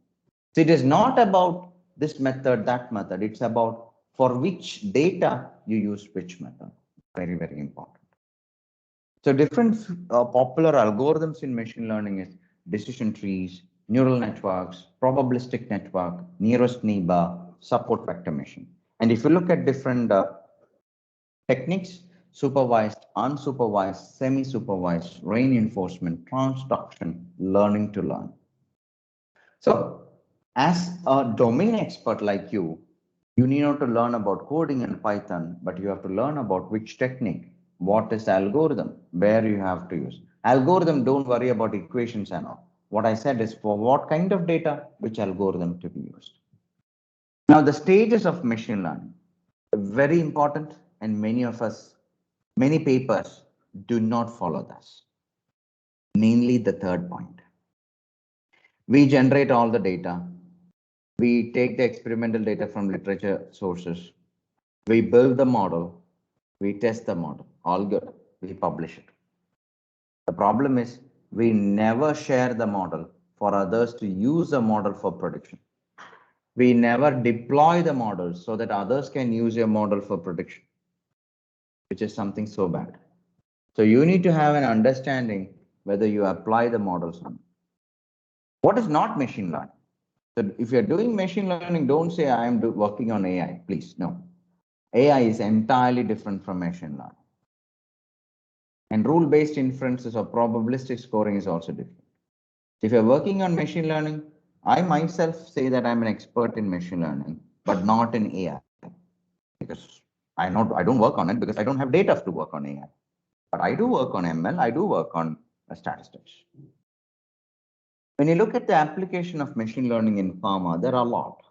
So it is not about this method, that method. It's about for which data you use which method. Very, very important. So different popular algorithms in machine learning is decision trees, neural networks, probabilistic network, nearest neighbor, support vector machine. And if you look at different techniques, supervised, unsupervised, semi-supervised, reinforcement, transduction, learning to learn. So as a domain expert like you need not to learn about coding in Python, but you have to learn about which technique, what is algorithm, where you have to use. Algorithm, don't worry about equations and all. What I said is for what kind of data, which algorithm to be used. Now the stages of machine learning, very important, and many papers do not follow this. Namely the third point. We generate all the data. We take the experimental data from literature sources. We build the model. We test the model. All good. We publish it. The problem is we never share the model for others to use the model for prediction. We never deploy the model so that others can use your model for prediction, which is something so bad. So you need to have an understanding whether you apply the models or not. What is not machine learning? So if you're doing machine learning, don't say I am working on AI, please. No. AI is entirely different from machine learning. And rule-based inferences or probabilistic scoring is also different. If you're working on machine learning, I myself say that I'm an expert in machine learning, but not in AI. Because I don't work on it because I don't have data to work on AI. But I do work on ML, I do work on statistics. When you look at the application of machine learning in pharma, there are a lot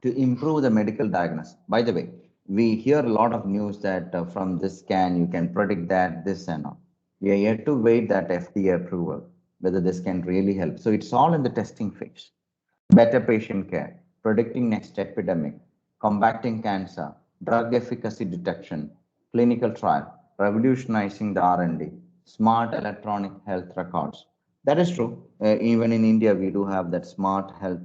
to improve the medical diagnosis. By the way, we hear a lot of news that from this scan, you can predict that, this and all. We are yet to wait that FDA approval, whether this can really help. So it's all in the testing phase. Better patient care, predicting next epidemic, combating cancer, drug efficacy detection, clinical trial, revolutionizing the R&D, smart electronic health records. That is true. Even in India, we do have that smart health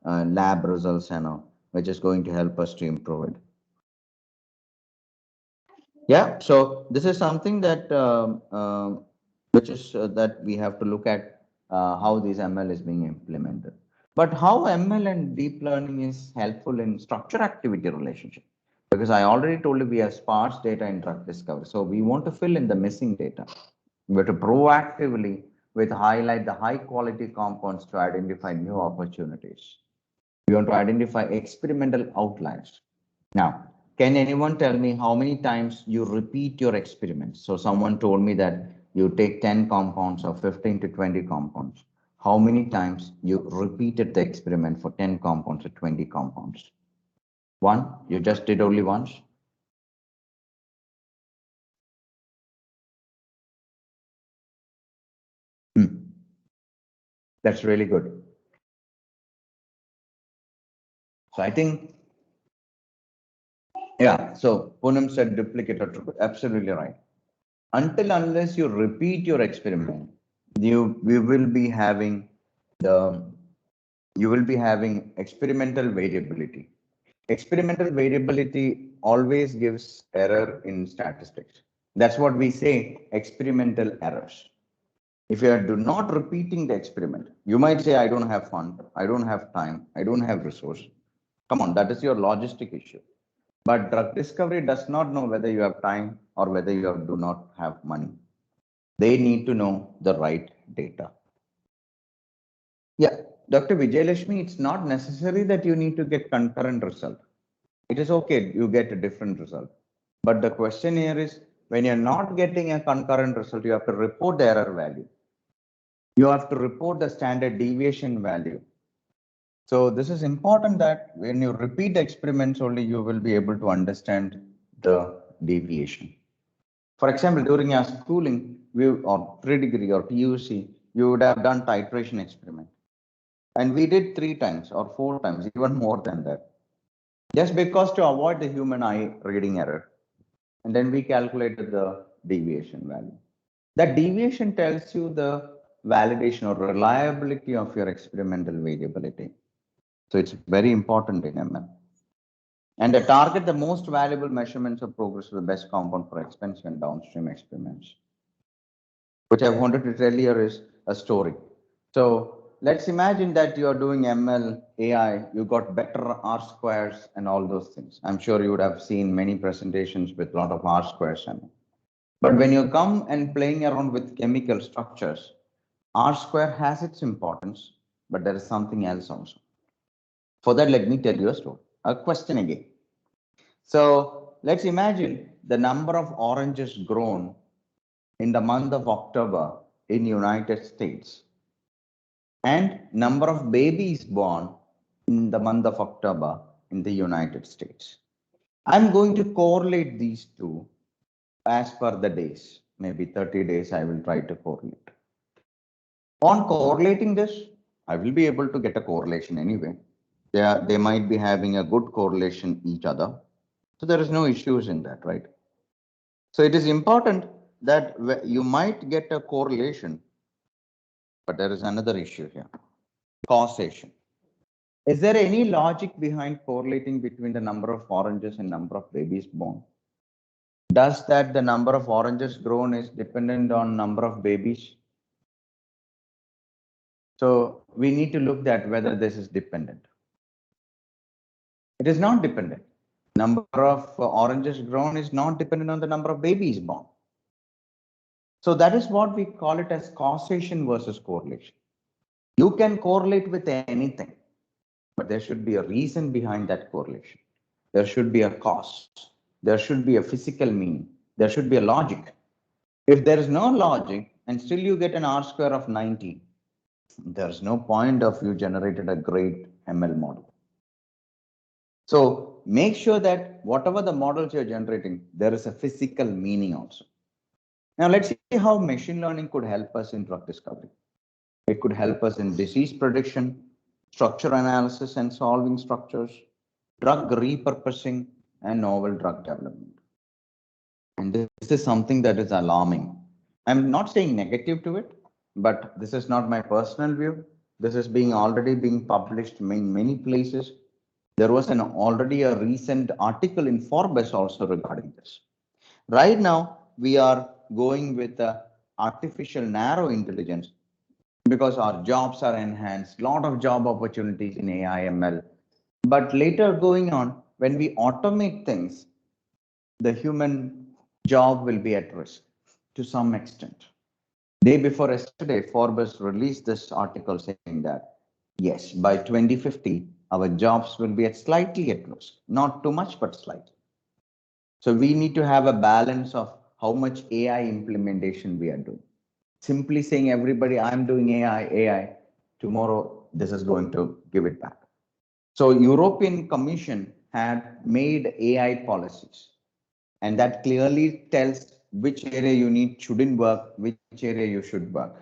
lab results and all, which is going to help us to improve it. Yeah, so this is something that which is that we have to look at how this ML is being implemented. But how ML and deep learning is helpful in structure activity relationship? Because I already told you we have sparse data in drug discovery. So we want to fill in the missing data. We have to proactively with highlight the high quality compounds to identify new opportunities. We want to identify experimental outliers. Now, can anyone tell me how many times you repeat your experiments? So someone told me that you take 10 compounds or 15 to 20 compounds. How many times you repeated the experiment for 10 compounds or 20 compounds? One, you just did only once. That's really good. So I think, yeah, so Poonam said duplicate or absolutely right. Until unless you repeat your experiment, we will be having the you will be having experimental variability. Experimental variability always gives error in statistics. That's what we say, experimental errors. If you are do not repeating the experiment, you might say, I don't have fund, I don't have time, I don't have resource. Come on, that is your logistic issue. But drug discovery does not know whether you have time or whether you do not have money. They need to know the right data. Yeah, Dr. Vijayalakshmi, it's not necessary that you need to get concurrent result. It is okay, you get a different result. But the question here is, when you're not getting a concurrent result, you have to report the error value. You have to report the standard deviation value. So this is important that when you repeat the experiments only, you will be able to understand the deviation. For example, during your schooling, or pre-degree or PUC, you would have done titration experiment. And we did 3 times or 4 times, even more than that. Just because to avoid the human eye reading error. And then we calculated the deviation value. That deviation tells you the validation or reliability of your experimental variability. So it's very important in ML. And they target the most valuable measurements of progress of the best compound for expensive and downstream experiments. Which I wanted to tell here is a story. So let's imagine that you are doing ML, AI, you got better R squares and all those things. I'm sure you would have seen many presentations with a lot of R squares. But when you come and playing around with chemical structures, R square has its importance, but there is something else also. For that, let me tell you a story, a question again. So let's imagine the number of oranges grown in the month of October in United States and number of babies born in the month of October in the United States. I'm going to correlate these two as per the days. Maybe 30 days I will try to correlate. On correlating this, I will be able to get a correlation anyway. They might be having a good correlation each other. So there is no issues in that, right? So it is important that you might get a correlation, but there is another issue here, causation. Is there any logic behind correlating between the number of oranges and number of babies born? Does that the number of oranges grown is dependent on number of babies? So we need to look at whether this is dependent. It is not dependent. Number of oranges grown is not dependent on the number of babies born. So that is what we call it as causation versus correlation. You can correlate with anything, but there should be a reason behind that correlation. There should be a cause. There should be a physical meaning. There should be a logic. If there is no logic and still you get an R square of 90, there's no point of you generated a great ML model. So make sure that whatever the models you're generating, there is a physical meaning also. Now let's see how machine learning could help us in drug discovery. It could help us in disease prediction, structure analysis and solving structures, drug repurposing, and novel drug development. And this is something that is alarming. I'm not saying negative to it, but this is not my personal view. This is already being published in many places. There was already a recent article in Forbes also regarding this. Right now, we are going with artificial narrow intelligence because our jobs are enhanced, lot of job opportunities in AI, ML. But later going on, when we automate things, the human job will be at risk to some extent. Day before yesterday, Forbes released this article saying that, yes, by 2050, our jobs will be slightly at risk. Not too much, but slightly. So we need to have a balance of how much AI implementation we are doing. Simply saying everybody, I'm doing AI, tomorrow this is going to give it back. So European Commission had made AI policies, and that clearly tells which area you need shouldn't work, which area you should work,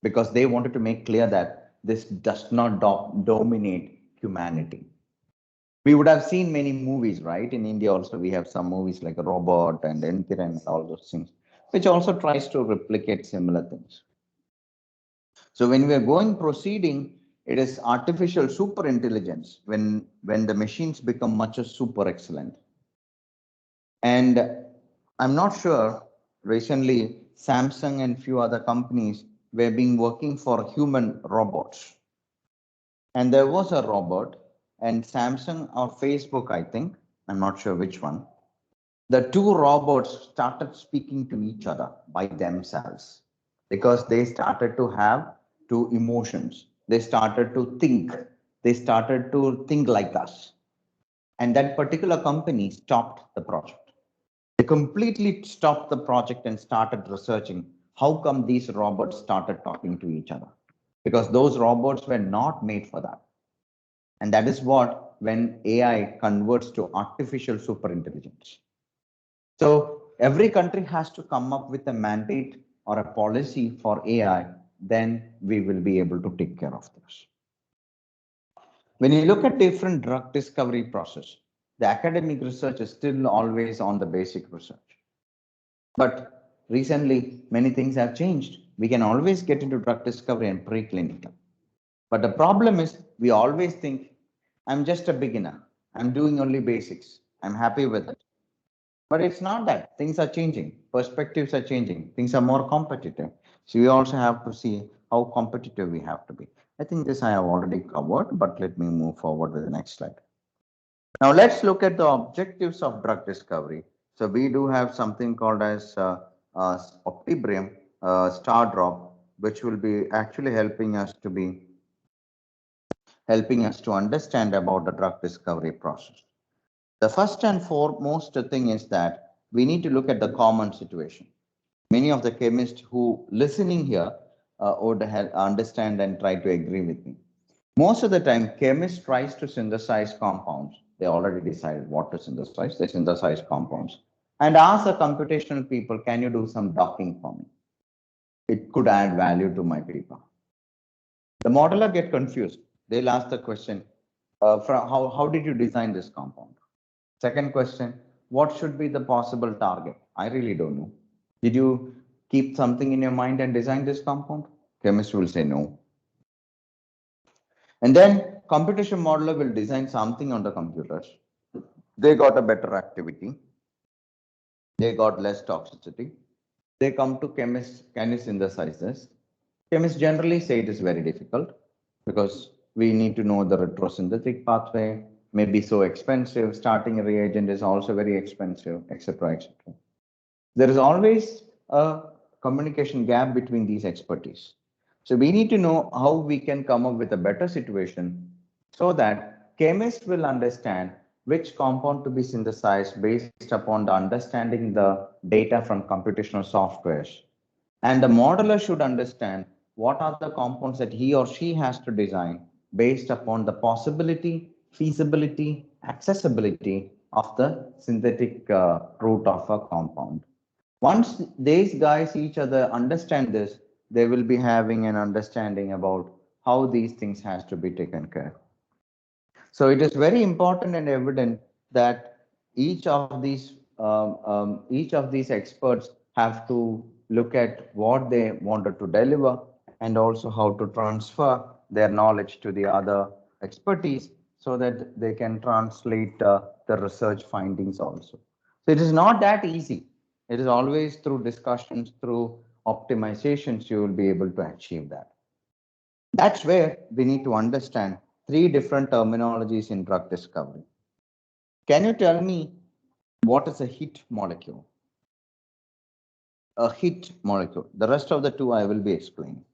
because they wanted to make clear that this does not dominate humanity. We would have seen many movies, right? In India also, we have some movies like a Robot and Entiran and all those things, which also tries to replicate similar things. So when we are going proceeding, it is artificial super intelligence when the machines become much super excellent. And I'm not sure, recently Samsung and few other companies were being working for human robots. And there was a robot, and Samsung or Facebook, I think, I'm not sure which one, the two robots started speaking to each other by themselves because they started to have two emotions. They started to think. They started to think like us. And that particular company stopped the project. They completely stopped the project and started researching how come these robots started talking to each other, because those robots were not made for that. And that is what when AI converts to artificial superintelligence. So every country has to come up with a mandate or a policy for AI, then we will be able to take care of this. When you look at different drug discovery process, the academic research is still always on the basic research. But recently, many things have changed. We can always get into drug discovery and preclinical. But the problem is we always think, I'm just a beginner. I'm doing only basics. I'm happy with it. But it's not that. Things are changing. Perspectives are changing. Things are more competitive. So we also have to see how competitive we have to be. I think this I have already covered, but let me move forward with the next slide. Now let's look at the objectives of drug discovery. So we do have something called as Optibrium star drop, which will be actually helping us to understand about the drug discovery process. The first and foremost thing is that we need to look at the common situation. Many of the chemists who listening here would understand and try to agree with me. Most of the time, chemist tries to synthesize compounds. They already decided what to synthesize. They synthesize compounds and ask the computational people, can you do some docking for me? It could add value to my paper. The modeler get confused. They'll ask the question, how did you design this compound? Second question, what should be the possible target? I really don't know. Did you keep something in your mind and design this compound? Chemist will say no. And then computation modeler will design something on the computers. They got a better activity. They got less toxicity. They come to chemist, can you synthesize this? Chemists generally say it is very difficult because we need to know the retrosynthetic pathway, may be so expensive, starting a reagent is also very expensive, etc., etc. There is always a communication gap between these expertise. So we need to know how we can come up with a better situation so that chemists will understand which compound to be synthesized based upon the understanding the data from computational softwares. And the modeler should understand what are the compounds that he or she has to design based upon the possibility, feasibility, accessibility of the synthetic route of a compound. Once these guys each other understand this, they will be having an understanding about how these things has to be taken care. So it is very important and evident that each of these experts have to look at what they wanted to deliver and also how to transfer their knowledge to the other expertise so that they can translate the research findings also. So it is not that easy. It is always through discussions, through optimizations, you will be able to achieve that. That's where we need to understand three different terminologies in drug discovery. Can you tell me what is a hit molecule? a hit molecule. The rest of the two I will be explaining.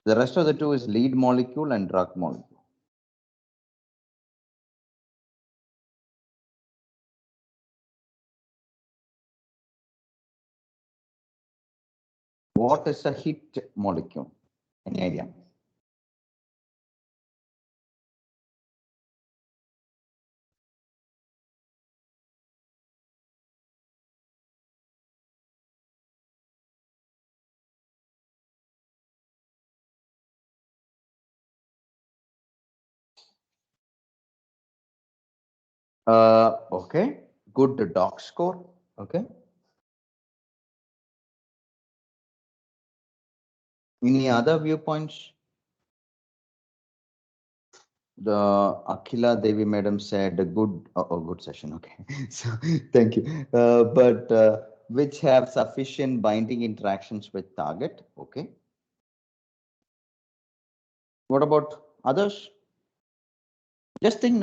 The rest of the two is lead molecule and drug molecule. What is a hit molecule? Any idea? Okay, good doc score. Okay. Any other viewpoints? The Akhila Devi madam said a good, good session. Okay, so thank you. But which have sufficient binding interactions with target. Okay. What about others? Just think,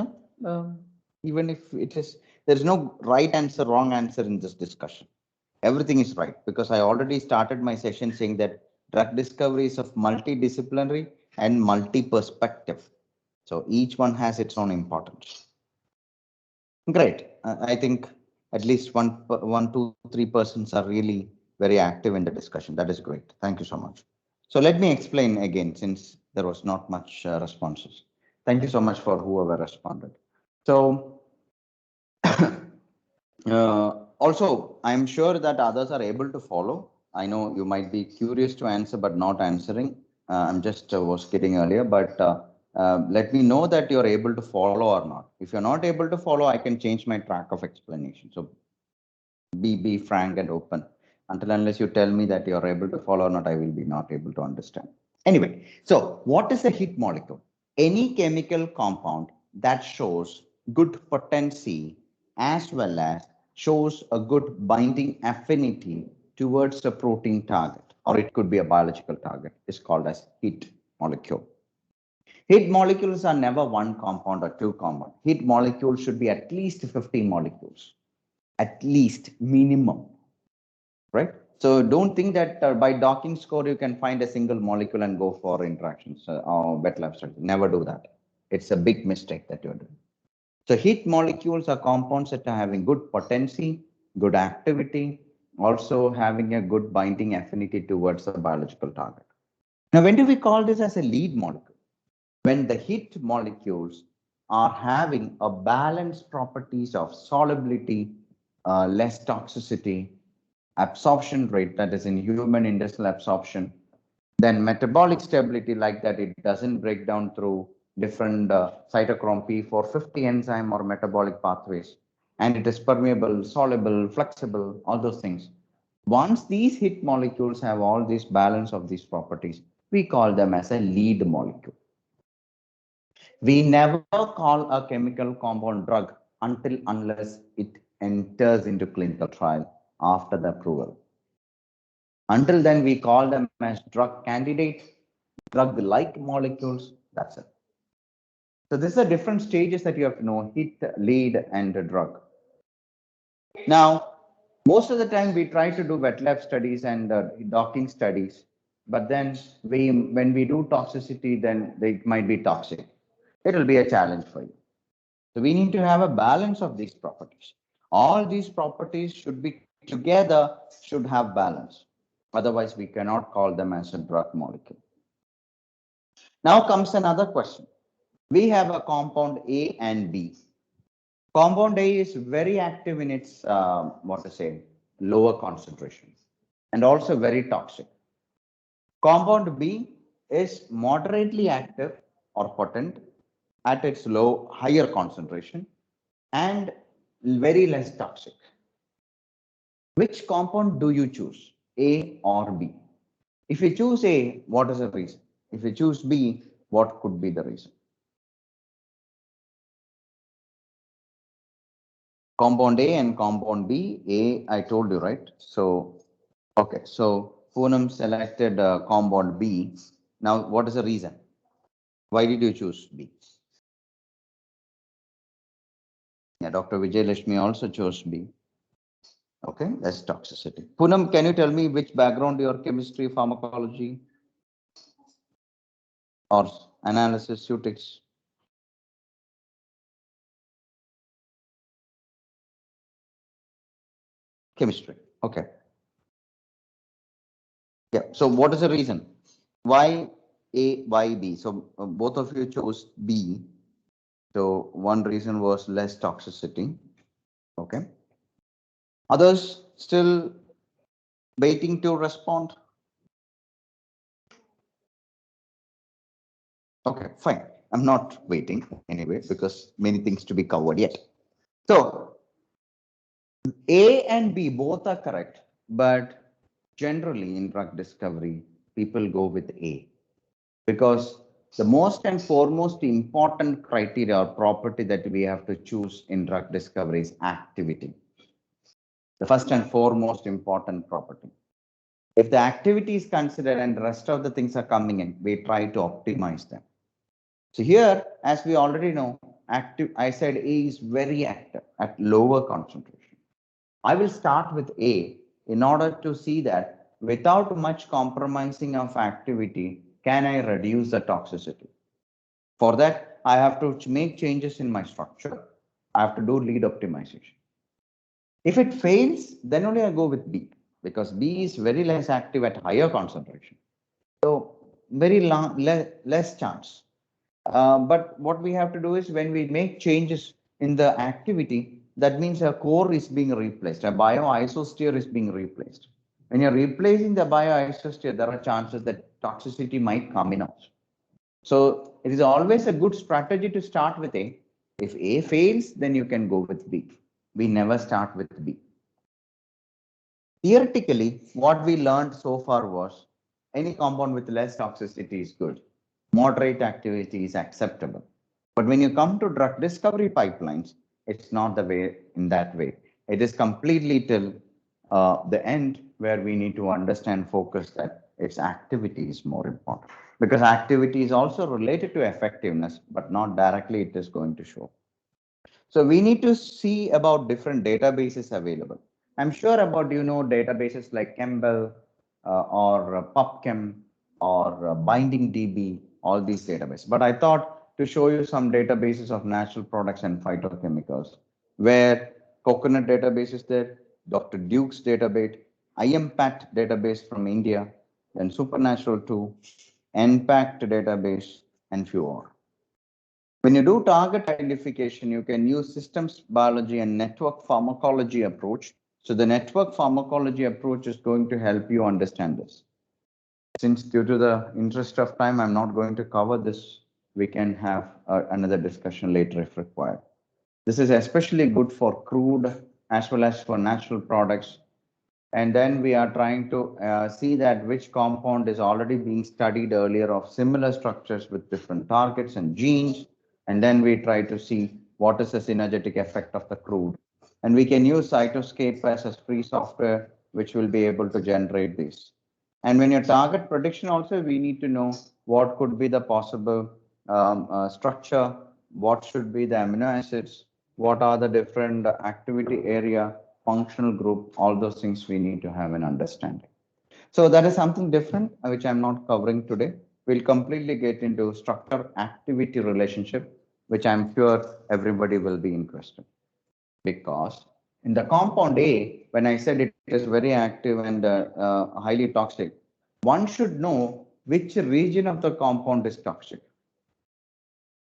no. Even if it is, there is no right answer, wrong answer in this discussion. Everything is right because I already started my session saying that drug discovery is of multidisciplinary and multi-perspective. So each one has its own importance. Great. I think at least one, two, 3% are really very active in the discussion. That is great. Thank you so much. So let me explain again, since there was not much responses. Thank you so much for whoever responded. So also, I'm sure that others are able to follow. I know you might be curious to answer, but not answering. I'm just was kidding earlier, but let me know that you're able to follow or not. If you're not able to follow, I can change my track of explanation. So be frank and open. Until unless you tell me that you're able to follow or not, I will be not able to understand. Anyway, so what is a hit molecule? Any chemical compound that shows good potency as well as shows a good binding affinity towards a protein target, or it could be a biological target, is called as hit molecule. Hit molecules are never one compound or two compound. Hit molecules should be at least 50 molecules, at least minimum, right? So don't think that by docking score you can find a single molecule and go for interactions or wet lab study. Never do that. It's a big mistake that you're doing. So hit molecules are compounds that are having good potency, good activity, also having a good binding affinity towards a biological target. Now, when do we call this as a lead molecule? When the hit molecules are having a balanced properties of solubility, less toxicity, absorption rate, that is in human industrial absorption, then metabolic stability, like that it doesn't break down through different cytochrome P450 enzyme or metabolic pathways, and it is permeable, soluble, flexible, all those things. Once these hit molecules have all this balance of these properties, we call them as a lead molecule. We never call a chemical compound drug until unless it enters into clinical trial after the approval. Until then, we call them as drug candidates, drug-like molecules. That's it. So these are different stages that you have to know: hit, lead, and drug. Now, most of the time we try to do wet lab studies and docking studies, but then when we do toxicity, then it might be toxic. It will be a challenge for you. So we need to have a balance of these properties. All these properties should be together, should have balance. Otherwise, we cannot call them as a drug molecule. Now comes another question. We have a compound A and B. Compound A is very active in its, lower concentration and also very toxic. Compound B is moderately active or potent at its higher concentration and very less toxic. Which compound do you choose, A or B? If you choose A, what is the reason? If you choose B, what could be the reason? Compound A and compound B. A, I told you, right? So, okay. So Poonam selected compound B. Now, what is the reason? Why did you choose B? Yeah, Dr. Vijay Lakshmi also chose B. Okay, less toxicity. Poonam, can you tell me which background your chemistry, pharmacology, or analysis you take? Chemistry. Okay. Yeah. So what is the reason? Why A, why B? So both of you chose B. So one reason was less toxicity. Okay. Others still waiting to respond. Okay, fine. I'm not waiting anyway because many things to be covered yet. So A and B both are correct, but generally in drug discovery, people go with A because the most and foremost important criteria or property that we have to choose in drug discovery is activity. The first and foremost important property. If the activity is considered and the rest of the things are coming in, we try to optimize them. So here, as we already know, active, I said A is very active at lower concentration. I will start with A in order to see that without much compromising of activity, can I reduce the toxicity? For that, I have to make changes in my structure. I have to do lead optimization. If it fails, then only I go with B because B is very less active at higher concentration. So very less chance. But what we have to do is when we make changes in the activity, that means a core is being replaced, a bioisosteer is being replaced. When you're replacing the bioisosteer, there are chances that toxicity might come in also. So it is always a good strategy to start with A. If A fails, then you can go with B. We never start with B. Theoretically, what we learned so far was any compound with less toxicity is good. Moderate activity is acceptable. But when you come to drug discovery pipelines, it's not the way in that way. It is completely till the end where we need to understand, focus that its activity is more important. Because activity is also related to effectiveness, but not directly it is going to show. So we need to see about different databases available. I'm sure about, databases like Campbell or PubChem or BindingDB, all these databases. But I thought to show you some databases of natural products and phytochemicals, where Coconut database is there, Dr. Duke's database, IMPACT database from India, then Supernatural 2, NPACT database, and few more. When you do target identification, you can use systems biology and network pharmacology approach. So the network pharmacology approach is going to help you understand this. Since due to the interest of time, I'm not going to cover this. We can have another discussion later if required. This is especially good for crude as well as for natural products. And then we are trying to see that which compound is already being studied earlier of similar structures with different targets and genes. And then we try to see what is the synergetic effect of the crude. And we can use Cytoscape as a free software, which will be able to generate this. And when you target prediction also, we need to know what could be the possible structure, what should be the amino acids, what are the different activity area, functional group, all those things we need to have an understanding. So that is something different, which I'm not covering today. We'll completely get into structure activity relationship, which I'm sure everybody will be interested. Because in the compound A, when I said it is very active and highly toxic, one should know which region of the compound is toxic.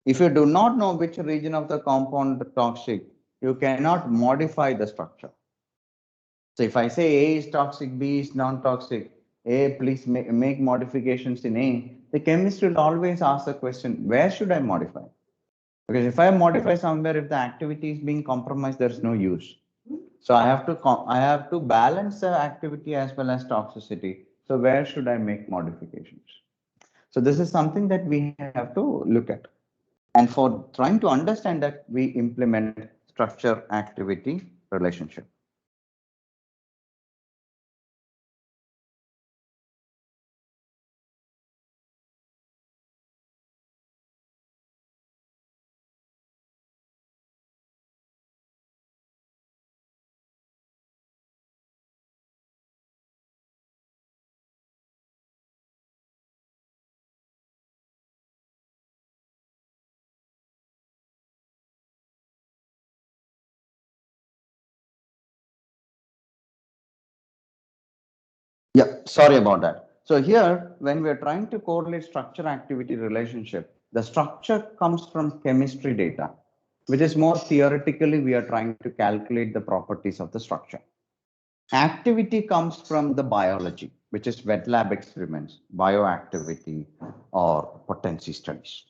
If you do not know which region of the compound is toxic, you cannot modify the structure. So if I say A is toxic, B is non-toxic, A, please make modifications in A, the chemist will always ask the question, where should I modify? Because if I modify somewhere, if the activity is being compromised, there's no use. So I have to balance the activity as well as toxicity. So where should I make modifications? So this is something that we have to look at. And for trying to understand that, we implement structure activity relationship. Yeah, sorry about that. So here, when we're trying to correlate structure-activity relationship, the structure comes from chemistry data, which is more theoretically, we are trying to calculate the properties of the structure. Activity comes from the biology, which is wet lab experiments, bioactivity, or potency studies.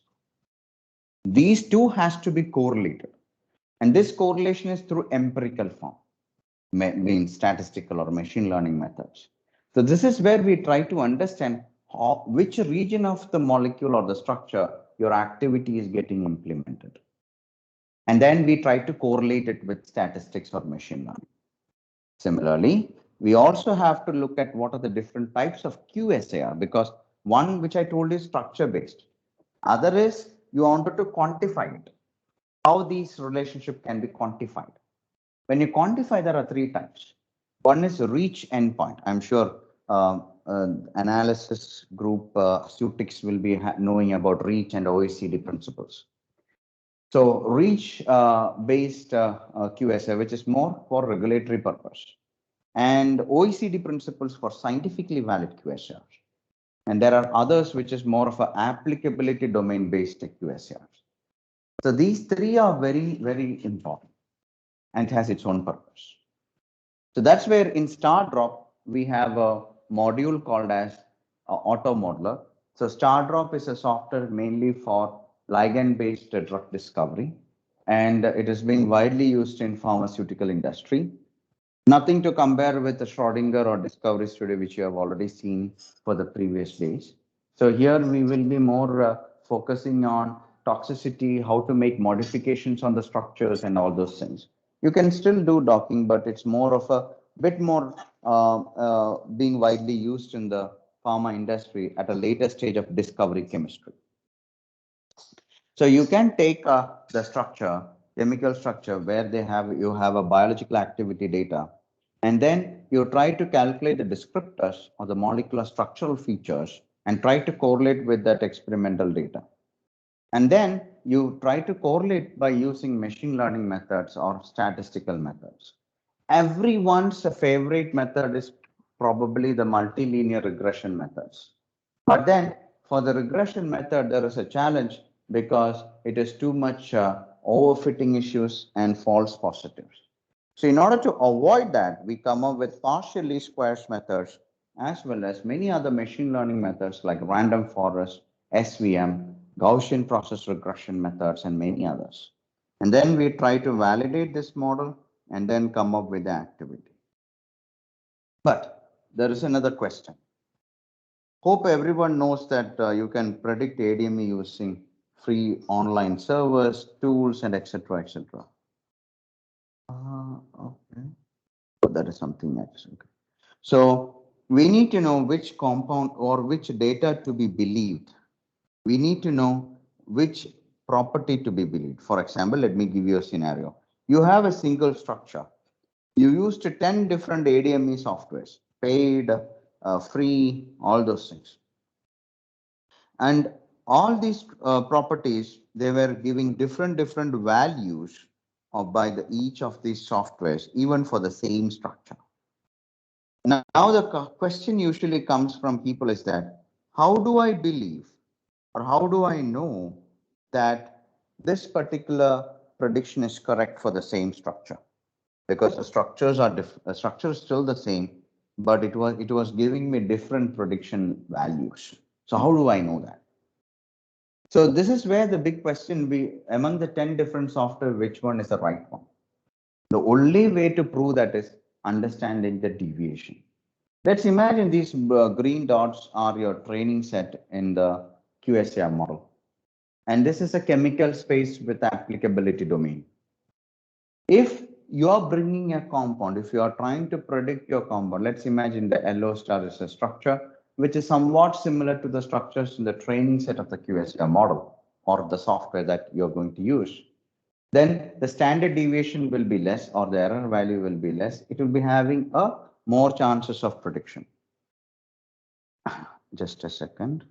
These two has to be correlated. And this correlation is through empirical form, means statistical or machine learning methods. So this is where we try to understand which region of the molecule or the structure your activity is getting implemented. And then we try to correlate it with statistics or machine learning. Similarly, we also have to look at what are the different types of QSAR, because one which I told is structure based. Other is you wanted to quantify it, how these relationship can be quantified. When you quantify, there are three types. One is reach endpoint. I'm sure analysis group Sutix will be knowing about reach and OECD principles. So reach based QSA, which is more for regulatory purpose, and OECD principles for scientifically valid QSAR. And there are others which is more of an applicability domain based QSAR. So these three are very, very important and has its own purpose. So that's where in StarDrop, we have a module called as Auto Modeler. So StarDrop is a software mainly for ligand-based drug discovery, and it is being widely used in pharmaceutical industry. Nothing to compare with the Schrodinger or Discovery Studio, which you have already seen for the previous days. So here we will be more focusing on toxicity, how to make modifications on the structures and all those things. You can still do docking, but it's more of a bit more being widely used in the pharma industry at a later stage of discovery chemistry. So you can take the structure, chemical structure, where you have a biological activity data, and then you try to calculate the descriptors or the molecular structural features and try to correlate with that experimental data. And then you try to correlate by using machine learning methods or statistical methods. Everyone's favorite method is probably the multilinear regression methods. But then for the regression method, there is a challenge because it is too much overfitting issues and false positives. So in order to avoid that, we come up with partial least squares methods, as well as many other machine learning methods like random forest, SVM, Gaussian process regression methods, and many others. And then we try to validate this model and then come up with the activity. But there is another question. Hope everyone knows that you can predict ADME using free online servers, tools, and etc. etc. Okay. So that is something else. Okay. So we need to know which compound or which data to be believed. We need to know which property to be believed. For example, let me give you a scenario. You have a single structure. You used 10 different ADME softwares, paid, free, all those things. And all these properties, they were giving different values by each of these softwares, even for the same structure. Now the question usually comes from people is that, how do I believe or how do I know that this particular prediction is correct for the same structure? Because the structures are different, the structure is still the same, but it was giving me different prediction values. So how do I know that? So this is where the big question among the 10 different software, which one is the right one? The only way to prove that is understanding the deviation. Let's imagine these green dots are your training set in the QSAR model. And this is a chemical space with applicability domain. If you are bringing a compound, if you are trying to predict your compound, let's imagine the yellow star is a structure which is somewhat similar to the structures in the training set of the QSAR model or the software that you're going to use. Then the standard deviation will be less or the error value will be less. It will be having more chances of prediction. Just a second.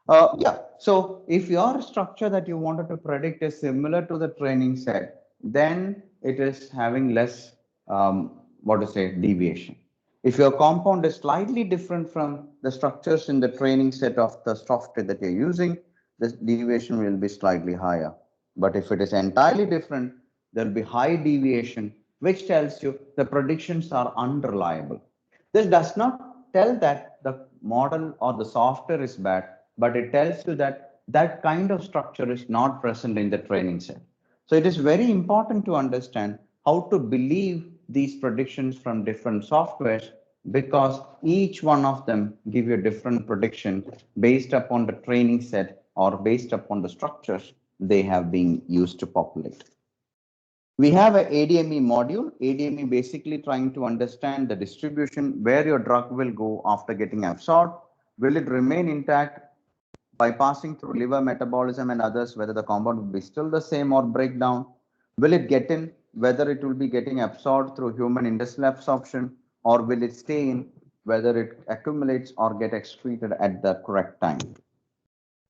Yeah, so if your structure that you wanted to predict is similar to the training set, then it is having less, what to say, deviation. If your compound is slightly different from the structures in the training set of the software that you're using, the deviation will be slightly higher. But if it is entirely different, there will be high deviation, which tells you the predictions are unreliable. This does not tell that the model or the software is bad, but it tells you that that kind of structure is not present in the training set. So it is very important to understand how to believe these predictions from different softwares, because each one of them give you a different prediction based upon the training set or based upon the structures they have been used to populate. We have a ADME module. ADME basically trying to understand the distribution, where your drug will go after getting absorbed. Will it remain intact by passing through liver metabolism and others, whether the compound will be still the same or break down? Will it get in, whether it will be getting absorbed through human intestinal absorption, or will it stay in, whether it accumulates or get excreted at the correct time?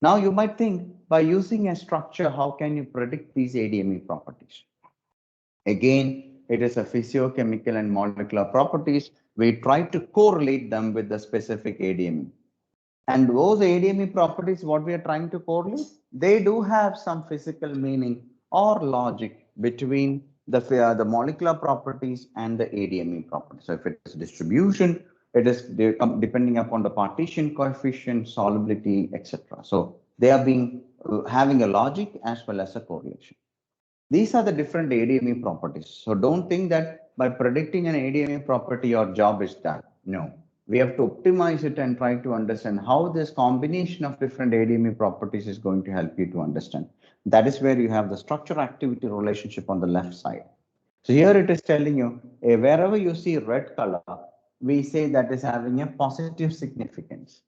Now you might think, by using a structure, how can you predict these ADME properties? Again, it is a physiochemical and molecular properties. We try to correlate them with the specific ADME. And those ADME properties, what we are trying to correlate, they do have some physical meaning or logic between the molecular properties and the ADME properties. So if it is distribution, it is depending upon the partition coefficient, solubility, etc. So they are being having a logic as well as a correlation. These are the different ADME properties. So don't think that by predicting an ADME property, your job is done. No, we have to optimize it and try to understand how this combination of different ADME properties is going to help you to understand. That is where you have the structure activity relationship on the left side. So here it is telling you, wherever you see red color, we say that is having a positive significance.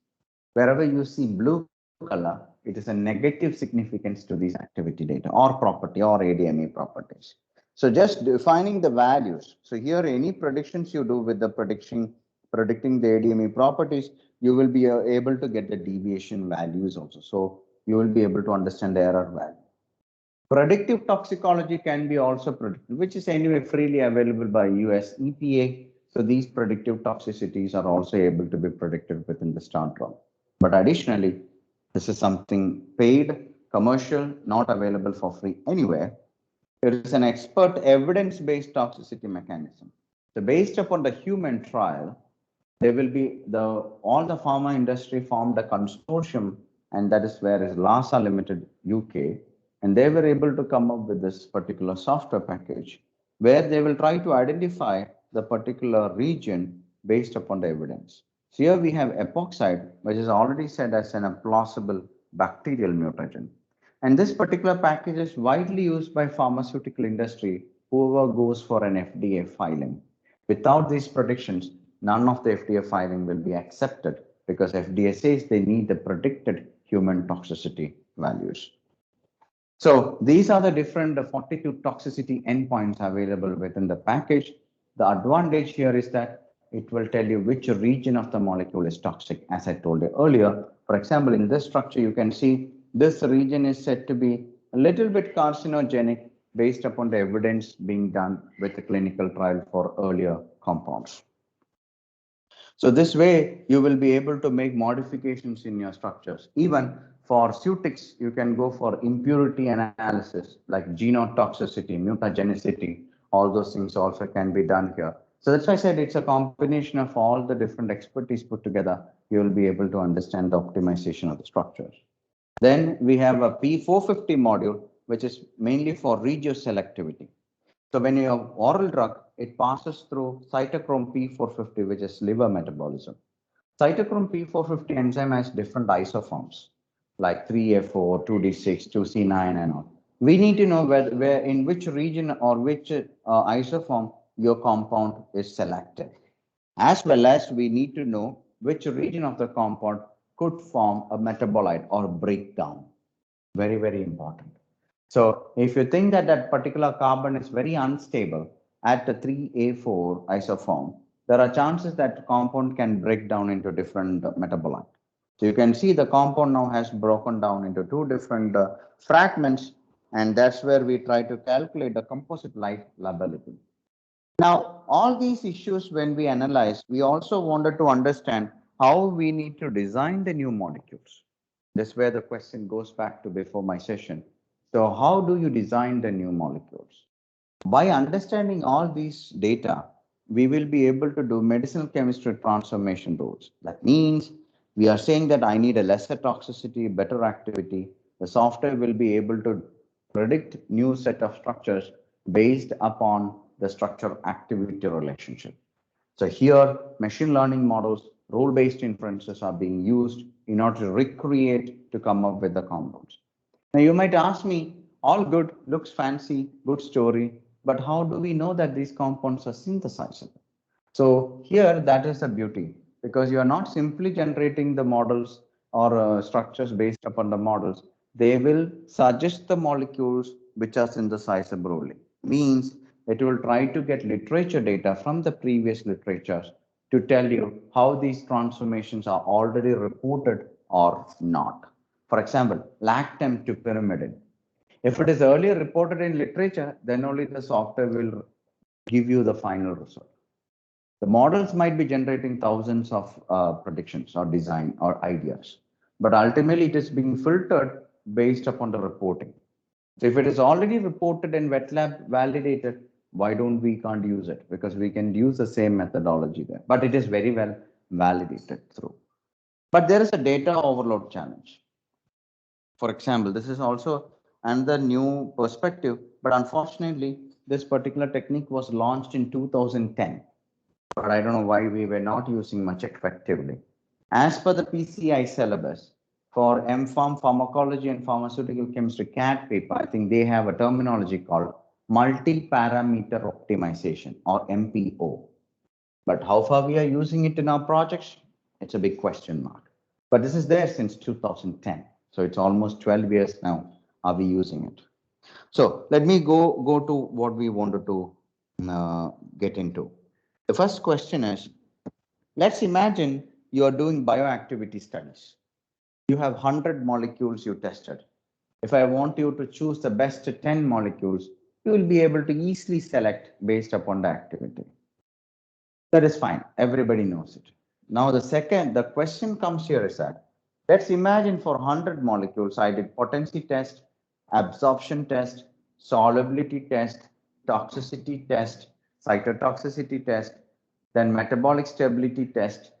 Wherever you see blue color, it is a negative significance to these activity data or property or ADME properties. So just defining the values. So here any predictions you do with the predicting the ADME properties, you will be able to get the deviation values also. So you will be able to understand the error value. Predictive toxicology can be also predicted, which is anyway freely available by US EPA. So these predictive toxicities are also able to be predicted within the STAR drug. But additionally, this is something paid, commercial, not available for free anywhere. It is an expert evidence-based toxicity mechanism. So based upon the human trial, there will be all the pharma industry formed a consortium, and that is where is LASA Limited UK, and they were able to come up with this particular software package where they will try to identify the particular region based upon the evidence. So here we have epoxide, which is already said as an plausible bacterial mutagen. And this particular package is widely used by pharmaceutical industry, whoever goes for an FDA filing. Without these predictions, none of the FDA filing will be accepted because FDA says they need the predicted human toxicity values. So these are the different 42 toxicity endpoints available within the package. The advantage here is that it will tell you which region of the molecule is toxic, as I told you earlier. For example, in this structure, you can see this region is said to be a little bit carcinogenic based upon the evidence being done with the clinical trial for earlier compounds. So this way, you will be able to make modifications in your structures. Even for Sutix, you can go for impurity analysis like genotoxicity, mutagenicity, all those things also can be done here. So that's why I said it's a combination of all the different expertise put together. You will be able to understand the optimization of the structures. Then we have a P450 module, which is mainly for regioselectivity. So when you have oral drug, it passes through cytochrome P450, which is liver metabolism. Cytochrome P450 enzyme has different isoforms, like 3A4, 2D6, 2C9, and all. We need to know where in which region or which isoform your compound is selected. As well as we need to know which region of the compound could form a metabolite or breakdown. Very, very important. So if you think that that particular carbon is very unstable at the 3A4 isoform, there are chances that compound can break down into different metabolite. So you can see the compound now has broken down into two different fragments, and that's where we try to calculate the composite life lability. Now, all these issues, when we analyze, we also wanted to understand how we need to design the new molecules. This is where the question goes back to before my session. So how do you design the new molecules? By understanding all these data, we will be able to do medicinal chemistry transformation rules. That means we are saying that I need a lesser toxicity, better activity. The software will be able to predict new set of structures based upon the structure activity relationship. So here, machine learning models, rule-based inferences are being used in order to recreate to come up with the compounds. Now you might ask me, all good, looks fancy, good story, but how do we know that these compounds are synthesizable? So here, that is the beauty, because you are not simply generating the models or structures based upon the models. They will suggest the molecules which are synthesizable only. Means it will try to get literature data from the previous literatures to tell you how these transformations are already reported or not. For example, lactam to pyrimidine. If it is earlier reported in literature, then only the software will give you the final result. The models might be generating thousands of predictions or design or ideas, but ultimately it is being filtered based upon the reporting. So if it is already reported and wet lab validated, why don't we can't use it? Because we can use the same methodology there, but it is very well validated through. But there is a data overload challenge. For example, this is also another new perspective, but unfortunately, this particular technique was launched in 2010, but I don't know why we were not using much effectively. As per the PCI syllabus for MPharm Pharmacology and Pharmaceutical Chemistry CAT paper, I think they have a terminology called multi-parameter optimization or MPO. But how far we are using it in our projects, it's a big question mark. But this is there since 2010. So it's almost 12 years now. Are we using it? So let me go to what we wanted to get into. The first question is, let's imagine you are doing bioactivity studies. You have 100 molecules you tested. If I want you to choose the best 10 molecules, you will be able to easily select based upon the activity. That is fine. Everybody knows it. Now the question comes here is that, let's imagine for 100 molecules, I did potency test, absorption test, solubility test, toxicity test, cytotoxicity test, then metabolic stability test,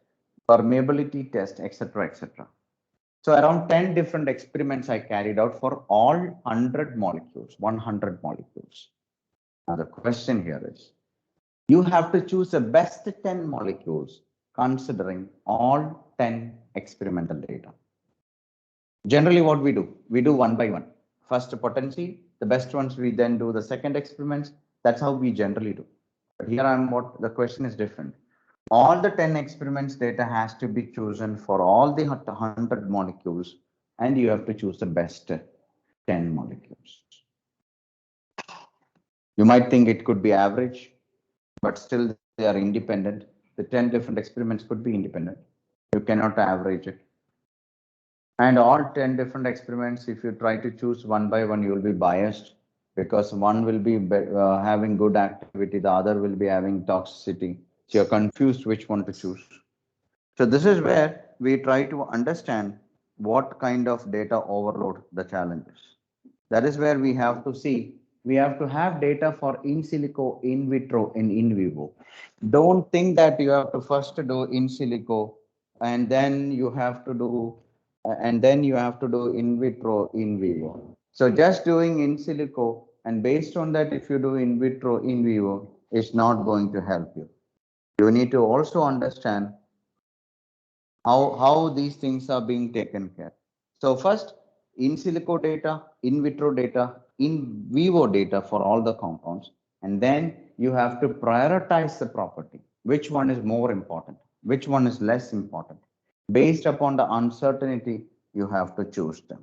permeability test, etc., etc. So around 10 different experiments I carried out for all 100 molecules, 100 molecules. Now the question here is, you have to choose the best 10 molecules considering all 10 experimental data. Generally what we do one by one. First potency, the best ones we then do the second experiments. That's how we generally do. But here the question is different. All the 10 experiments data has to be chosen for all the 100 molecules, and you have to choose the best 10 molecules. You might think it could be average, but still they are independent. The 10 different experiments could be independent. You cannot average it. And all 10 different experiments, if you try to choose one by one, you will be biased because one will be having good activity, the other will be having toxicity. So you're confused which one to choose. So this is where we try to understand what kind of data overload the challenge is. That is where we have to see, we have to have data for in silico, in vitro, and in vivo. Don't think that you have to first do in silico and then you have to do in vitro, in vivo. So just doing in silico and based on that, if you do in vitro, in vivo, is not going to help you. You need to also understand how these things are being taken care. So first, in silico data, in vitro data, in vivo data for all the compounds, and then you have to prioritize the property. Which one is more important? Which one is less important? Based upon the uncertainty, you have to choose them.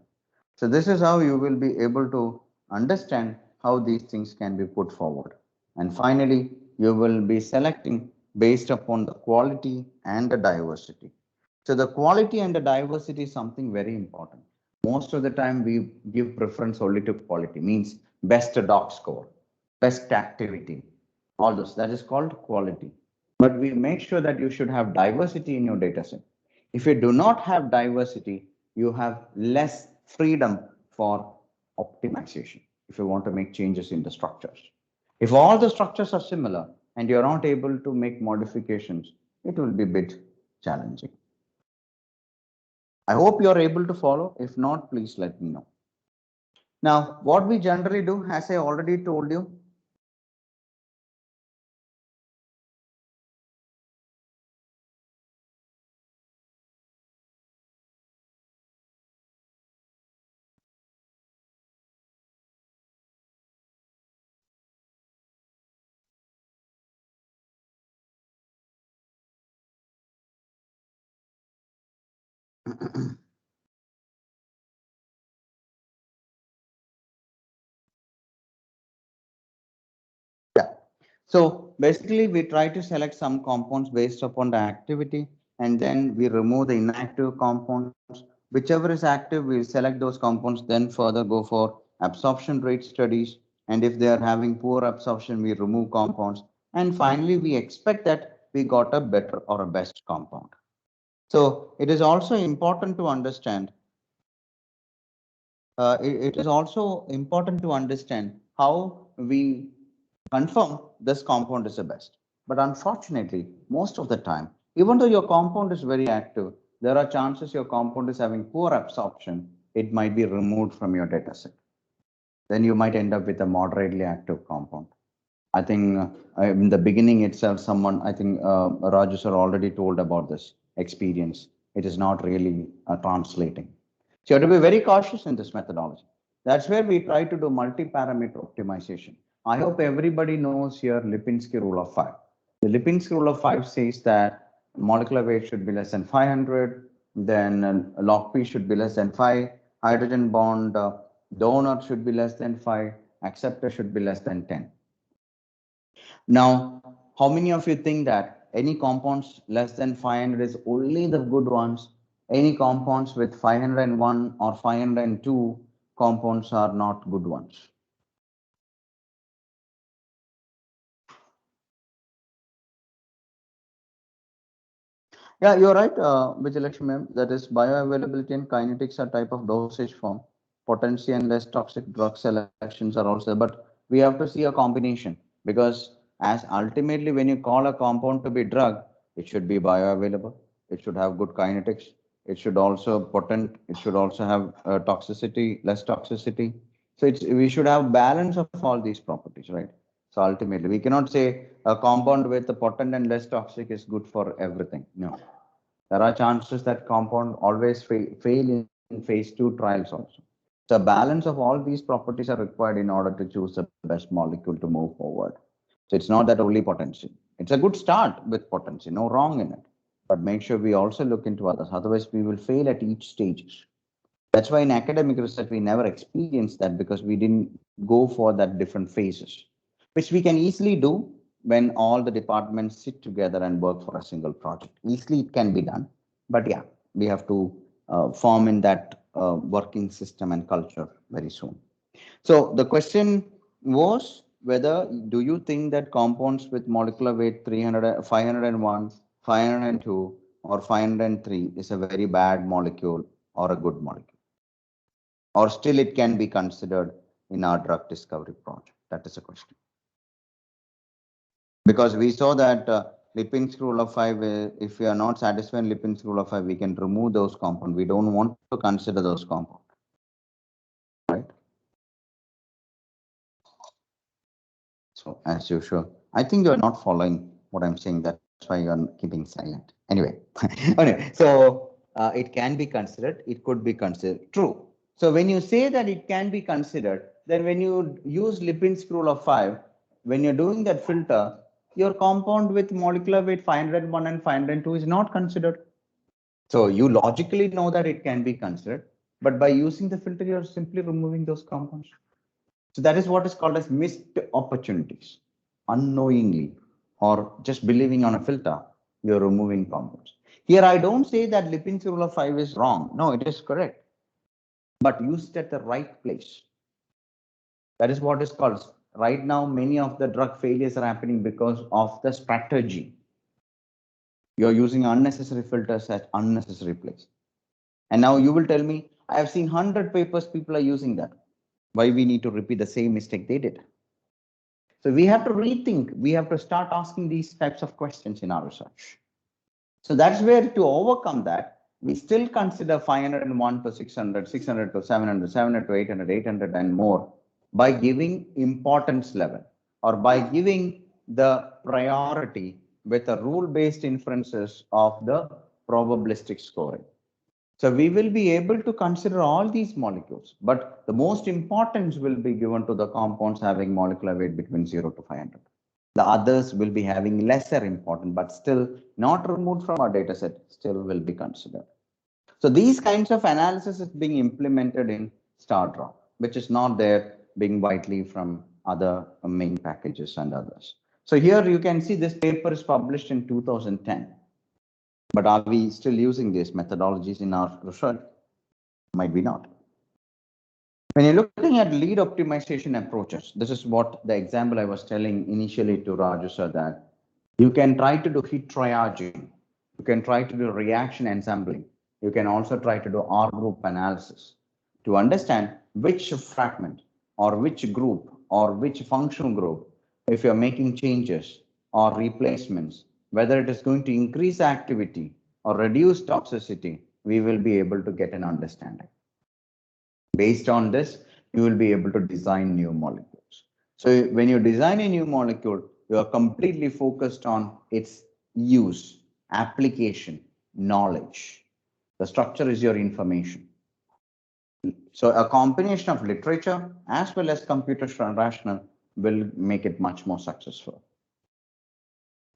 So this is how you will be able to understand how these things can be put forward. And finally, you will be selecting based upon the quality and the diversity. So the quality and the diversity is something very important. Most of the time we give preference only to quality, means best doc score, best activity, all those. That is called quality. But we make sure that you should have diversity in your data set. If you do not have diversity, you have less freedom for optimization if you want to make changes in the structures. If all the structures are similar and you're not able to make modifications, it will be a bit challenging. I hope you're able to follow. If not, please let me know. Now, what we generally do, as I already told you, yeah. So basically, we try to select some compounds based upon the activity, and then we remove the inactive compounds. Whichever is active, we select those compounds, then further go for absorption rate studies. And if they are having poor absorption, we remove compounds. And finally, we expect that we got a better or a best compound. So it is also important to understand it is also important to understand how we confirm this compound is the best. But unfortunately, most of the time, even though your compound is very active, there are chances your compound is having poor absorption. It might be removed from your data set. Then you might end up with a moderately active compound. I think in the beginning itself, someone, I think Raju sir already told about this experience. It is not really translating. So you have to be very cautious in this methodology. That's where we try to do multi-parameter optimization. I hope everybody knows here Lipinski rule of 5. The Lipinski rule of 5 says that molecular weight should be less than 500, then log P should be less than 5, hydrogen bond donor should be less than 5, acceptor should be less than 10. Now, how many of you think that any compounds less than 500 is only the good ones? Any compounds with 501 or 502 compounds are not good ones? Yeah, you're right, Vijayalakshmi ma'am. That is bioavailability and kinetics are type of dosage form. Potency and less toxic drug selections are also, but we have to see a combination because as ultimately when you call a compound to be drug, it should be bioavailable. It should have good kinetics. It should also potent. It should also have toxicity, less toxicity. So we should have balance of all these properties, right? So ultimately, we cannot say a compound with a potent and less toxic is good for everything. No, there are chances that compound always fail in phase 2 trials also. So balance of all these properties are required in order to choose the best molecule to move forward. So it's not that only potency. It's a good start with potency, no wrong in it. But make sure we also look into others. Otherwise, we will fail at each stages. That's why in academic research, we never experienced that because we didn't go for that different phases, which we can easily do when all the departments sit together and work for a single project. Easily it can be done, but yeah, we have to form in that working system and culture very soon. So the question was whether do you think that compounds with molecular weight 300, 501, 502 or 503 is a very bad molecule or a good molecule? Or still it can be considered in our drug discovery project? That is a question. Because we saw that Lipinski rule of 5, if we are not satisfied with Lipinski rule of 5, we can remove those compounds. We don't want to consider those compounds, right? So as usual, I think you're not following what I'm saying. That's why you're keeping silent. Anyway, anyway, so it can be considered. It could be considered. True. So when you say that it can be considered, then when you use Lipinski rule of 5, when you're doing that filter, your compound with molecular weight 501 and 502 is not considered. So you logically know that it can be considered, but by using the filter, you're simply removing those compounds. So that is what is called as missed opportunities. Unknowingly or just believing on a filter, you're removing compounds. Here, I don't say that Lipinski rule of 5 is wrong. No, it is correct, but used at the right place. That is what is called. Right now, many of the drug failures are happening because of the strategy. You're using unnecessary filters at unnecessary place. And now you will tell me, I have seen 100 papers, people are using that. Why we need to repeat the same mistake they did? So we have to rethink. We have to start asking these types of questions in our research. So that's where to overcome that, we still consider 501 to 600, 600 to 700, 700 to 800, 800 and more by giving importance level or by giving the priority with a rule-based inferences of the probabilistic scoring. So we will be able to consider all these molecules, but the most importance will be given to the compounds having molecular weight between 0 to 500. The others will be having lesser importance, but still not removed from our data set, still will be considered. So these kinds of analysis is being implemented in StarDraw, which is not there being widely from other main packages and others. So here you can see this paper is published in 2010. But are we still using these methodologies in our research? Might be not. When you're looking at lead optimization approaches, this is what the example I was telling initially to Raju sir, that you can try to do hit triaging. You can try to do reaction ensembling. You can also try to do R group analysis to understand which fragment or which group or which functional group, if you're making changes or replacements, whether it is going to increase activity or reduce toxicity, we will be able to get an understanding. Based on this, you will be able to design new molecules. So when you design a new molecule, you are completely focused on its use, application, knowledge. The structure is your information. So a combination of literature as well as computational rational will make it much more successful.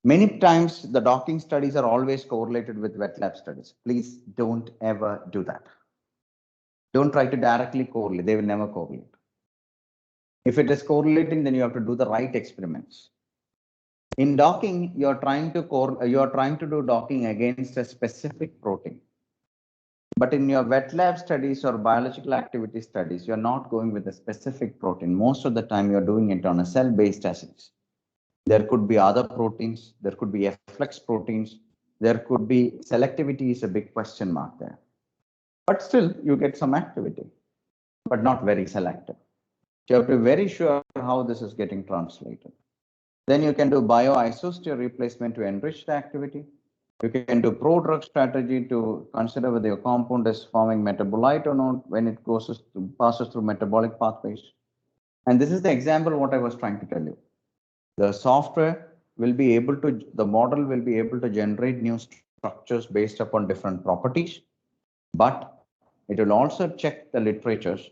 Many times the docking studies are always correlated with wet lab studies. Please don't ever do that. Don't try to directly correlate. They will never correlate. If it is correlating, then you have to do the right experiments. In docking, you're trying to do docking against a specific protein. But in your wet lab studies or biological activity studies, you're not going with a specific protein. Most of the time, you're doing it on a cell-based assays. There could be other proteins. There could be efflux proteins. There could be selectivity is a big question mark there. But still, you get some activity, but not very selective. You have to be very sure how this is getting translated. Then you can do bioisostereotype replacement to enrich the activity. You can do pro-drug strategy to consider whether your compound is forming metabolite or not when it passes through metabolic pathways. And this is the example what I was trying to tell you. The software will be able to, the model will be able to generate new structures based upon different properties, but it will also check the literatures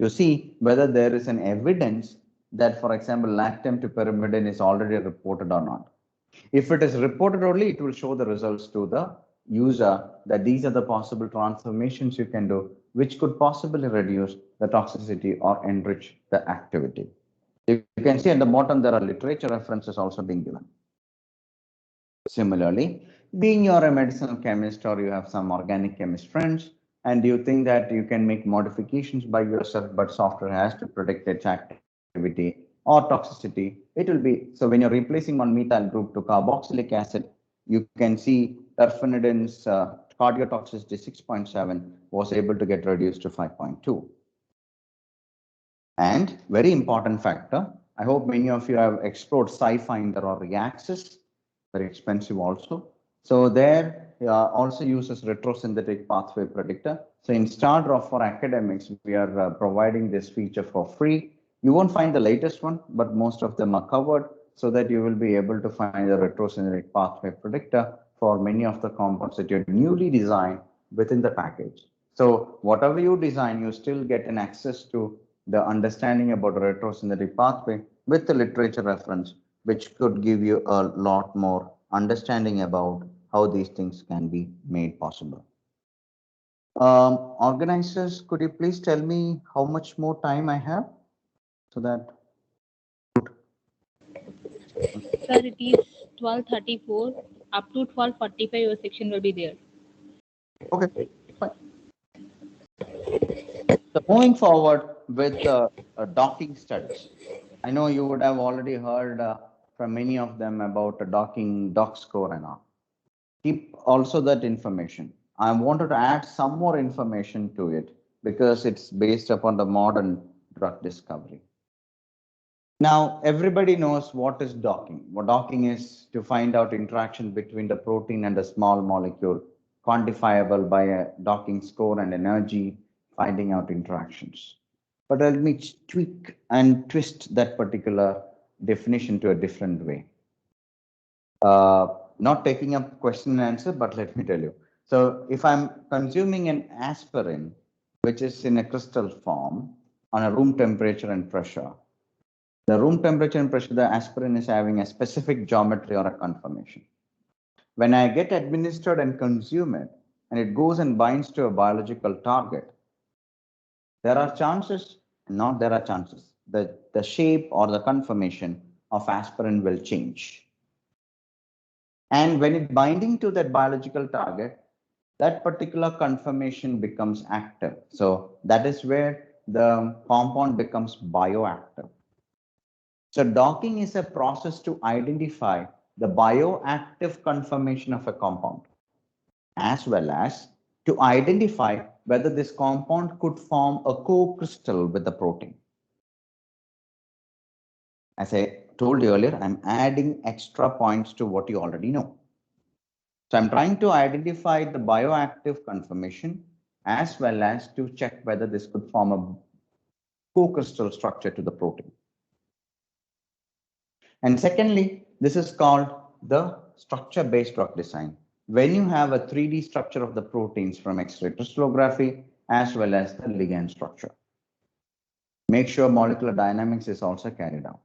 to see whether there is an evidence that, for example, lactam to pyrimidine is already reported or not. If it is reported only, it will show the results to the user that these are the possible transformations you can do, which could possibly reduce the toxicity or enrich the activity. You can see at the bottom, there are literature references also being given. Similarly, being you're a medicinal chemist or you have some organic chemist friends, and you think that you can make modifications by yourself, but software has to predict its activity or toxicity, it will be, so when you're replacing one methyl group to carboxylic acid, you can see terfenidine's cardiotoxicity 6.7 was able to get reduced to 5.2. And very important factor, I hope many of you have explored SciFinder or Reaxis, very expensive also. So there also uses retrosynthetic pathway predictor. So in StarDraw for academics, we are providing this feature for free. You won't find the latest one, but most of them are covered so that you will be able to find the retrosynthetic pathway predictor for many of the compounds that you're newly designed within the package. So whatever you design, you still get an access to the understanding about the retrosynthetic pathway with the literature reference, which could give you a lot more understanding about how these things can be made possible. Organizers, could you please tell me how much more time I have so that? Sir, it is 12:34. Up to 12:45 your section will be there. Okay, fine. So moving forward with docking studies. I know you would have already heard from many of them about the docking, dock score and all. Keep also that information. I wanted to add some more information to it because it's based upon the modern drug discovery. Now, everybody knows what is docking. What docking is to find out interaction between the protein and a small molecule, quantifiable by a docking score and energy, finding out interactions. But let me tweak and twist that particular definition to a different way. Not taking up question and answer, but let me tell you. So if I'm consuming an aspirin, which is in a crystal form on a room temperature and pressure, the room temperature and pressure, the aspirin is having a specific geometry or a conformation. When I get administered and consume it, and it goes and binds to a biological target, there are chances, not there are chances, that the shape or the conformation of aspirin will change. And when it binding to that biological target, that particular conformation becomes active. So that is where the compound becomes bioactive. So docking is a process to identify the bioactive conformation of a compound, as well as to identify whether this compound could form a co-crystal with the protein. As I told you earlier, I'm adding extra points to what you already know. So I'm trying to identify the bioactive conformation as well as to check whether this could form a co-crystal structure to the protein. And secondly, this is called the structure-based drug design. When you have a 3D structure of the proteins from X-ray crystallography as well as the ligand structure. Make sure molecular dynamics is also carried out.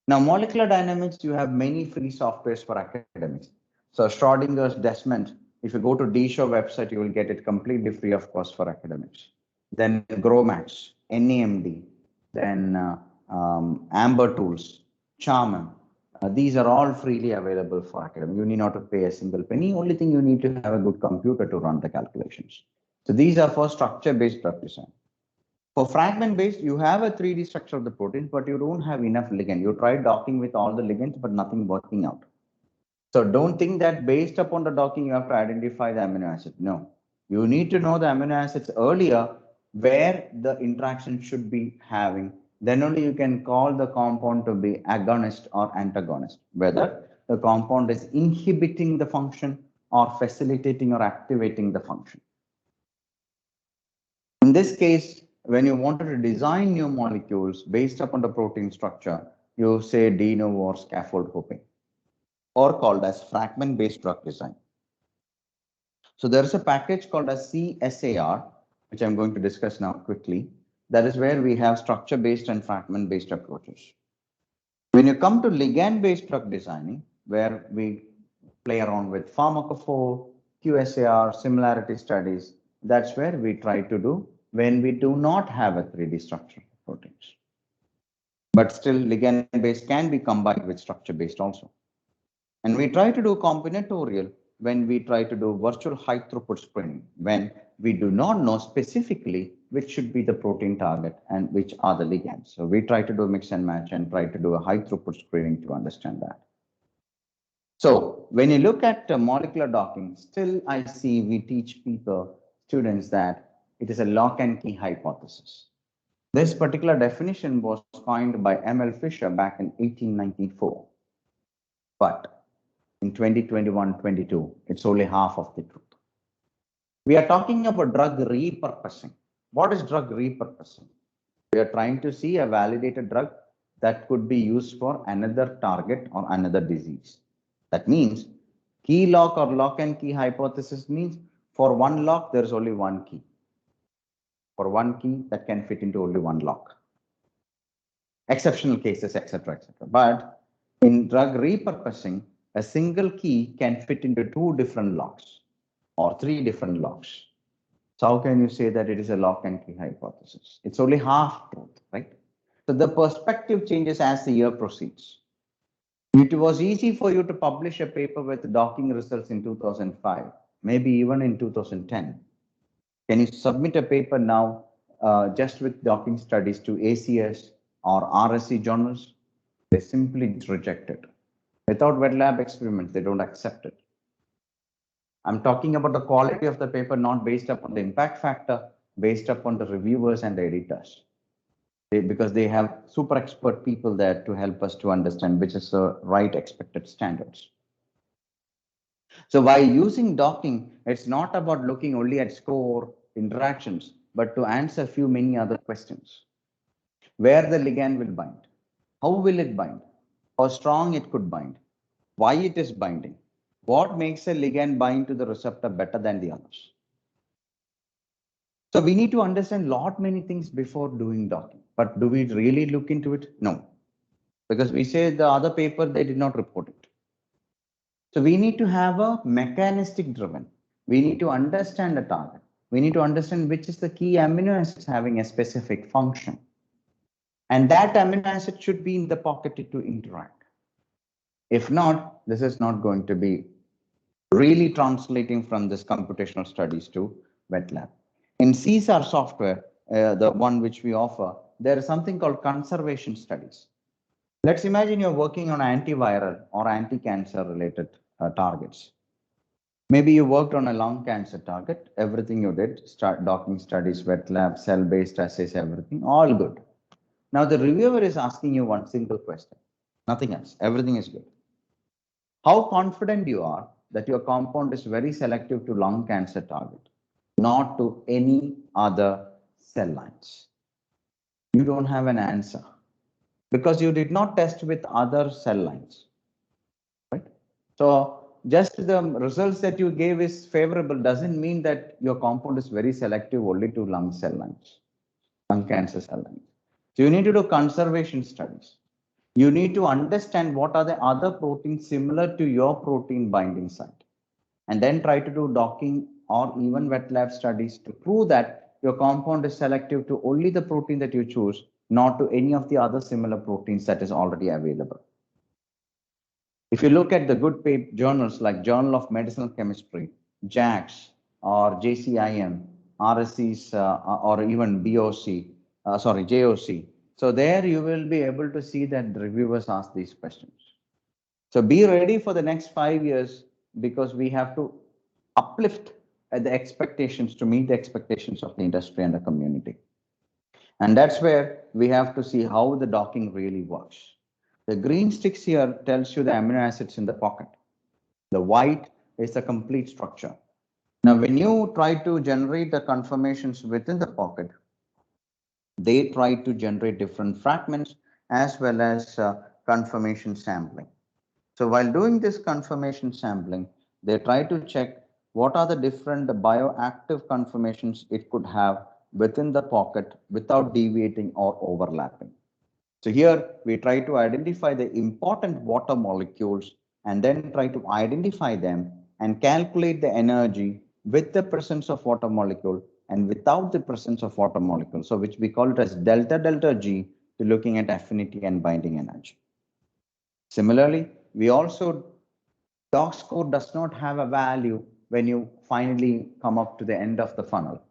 Now, molecular dynamics, you have many free softwares for academics. So Schrodinger's Desmond, if you go to DShow website, you will get it completely free of cost for academics. Then GROMAX, NAMD, then Amber Tools, Charman. These are all freely available for academics. You need not to pay a single penny. Only thing you need to have a good computer to run the calculations. So these are for structure-based drug design. For fragment-based, you have a 3D structure of the protein, but you don't have enough ligand. You tried docking with all the ligands, but nothing working out. So don't think that based upon the docking, you have to identify the amino acid. No, you need to know the amino acids earlier where the interaction should be having. Then only you can call the compound to be agonist or antagonist, whether the compound is inhibiting the function or facilitating or activating the function. In this case, when you wanted to design new molecules based upon the protein structure, you say de novo or scaffold hopping, or called as fragment-based drug design. So there is a package called as CSAR, which I'm going to discuss now quickly. That is where we have structure-based and fragment-based approaches. When you come to ligand-based drug designing, where we play around with pharmacophore, QSAR, similarity studies, that's where we try to do when we do not have a 3D structure of proteins. But still, ligand-based can be combined with structure-based also. And we try to do combinatorial when we try to do virtual high throughput screening, when we do not know specifically which should be the protein target and which are the ligands. So we try to do mix and match and try to do a high throughput screening to understand that. So when you look at molecular docking, still I see we teach people, students, that it is a lock and key hypothesis. This particular definition was coined by M.L. Fisher back in 1894. But in 2021-22, it's only half of the truth. We are talking about drug repurposing. What is drug repurposing? We are trying to see a validated drug that could be used for another target or another disease. That means key lock or lock and key hypothesis means for one lock, there's only one key. For one key that can fit into only one lock. Exceptional cases, etc., etc. But in drug repurposing, a single key can fit into two different locks or three different locks. So how can you say that it is a lock and key hypothesis? It's only half truth, right? So the perspective changes as the year proceeds. It was easy for you to publish a paper with docking results in 2005, maybe even in 2010. Can you submit a paper now just with docking studies to ACS or RSC journals? They simply reject it. Without wet lab experiments, they don't accept it. I'm talking about the quality of the paper, not based upon the impact factor, based upon the reviewers and the editors. Because they have super expert people there to help us to understand which is the right expected standards. So by using docking, it's not about looking only at score interactions, but to answer few many other questions. Where the ligand will bind, how will it bind, how strong it could bind, why it is binding, what makes a ligand bind to the receptor better than the others. So we need to understand lot many things before doing docking, but do we really look into it? No, because we say the other paper, they did not report it. So we need to have a mechanistic driven. We need to understand the target. We need to understand which is the key amino acids having a specific function. And that amino acid should be in the pocket to interact. If not, this is not going to be really translating from this computational studies to wet lab. In CSAR software, the one which we offer, there is something called conservation studies. Let's imagine you're working on antiviral or anti-cancer related targets. Maybe you worked on a lung cancer target, everything you did, start docking studies, wet lab, cell-based assays, everything, all good. Now the reviewer is asking you one single question, nothing else, everything is good. How confident you are that your compound is very selective to lung cancer target, not to any other cell lines? You don't have an answer because you did not test with other cell lines, right? So just the results that you gave is favorable doesn't mean that your compound is very selective only to lung cell lines, lung cancer cell lines. So you need to do conservation studies. You need to understand what are the other proteins similar to your protein binding site, and then try to do docking or even wet lab studies to prove that your compound is selective to only the protein that you choose, not to any of the other similar proteins that is already available. If you look at the good paid journals like Journal of Medicinal Chemistry, JACS or JCIM, RSCs, or even JOC. So there you will be able to see that the reviewers ask these questions. So be ready for the next 5 years because we have to uplift the expectations to meet the expectations of the industry and the community. And that's where we have to see how the docking really works. The green sticks here tells you the amino acids in the pocket. The white is the complete structure. Now, when you try to generate the conformations within the pocket, they try to generate different fragments as well as conformation sampling. So while doing this conformation sampling, they try to check what are the different bioactive conformations it could have within the pocket without deviating or overlapping. So here we try to identify the important water molecules and then try to identify them and calculate the energy with the presence of water molecule and without the presence of water molecule. So which we call it as delta delta G to looking at affinity and binding energy. Similarly, we also doc score does not have a value when you finally come up to the end of the funnel,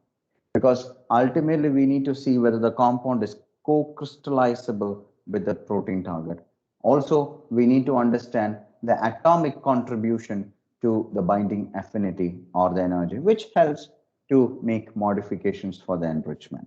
because ultimately we need to see whether the compound is co-crystallizable with the protein target. Also, we need to understand the atomic contribution to the binding affinity or the energy, which helps to make modifications for the enrichment.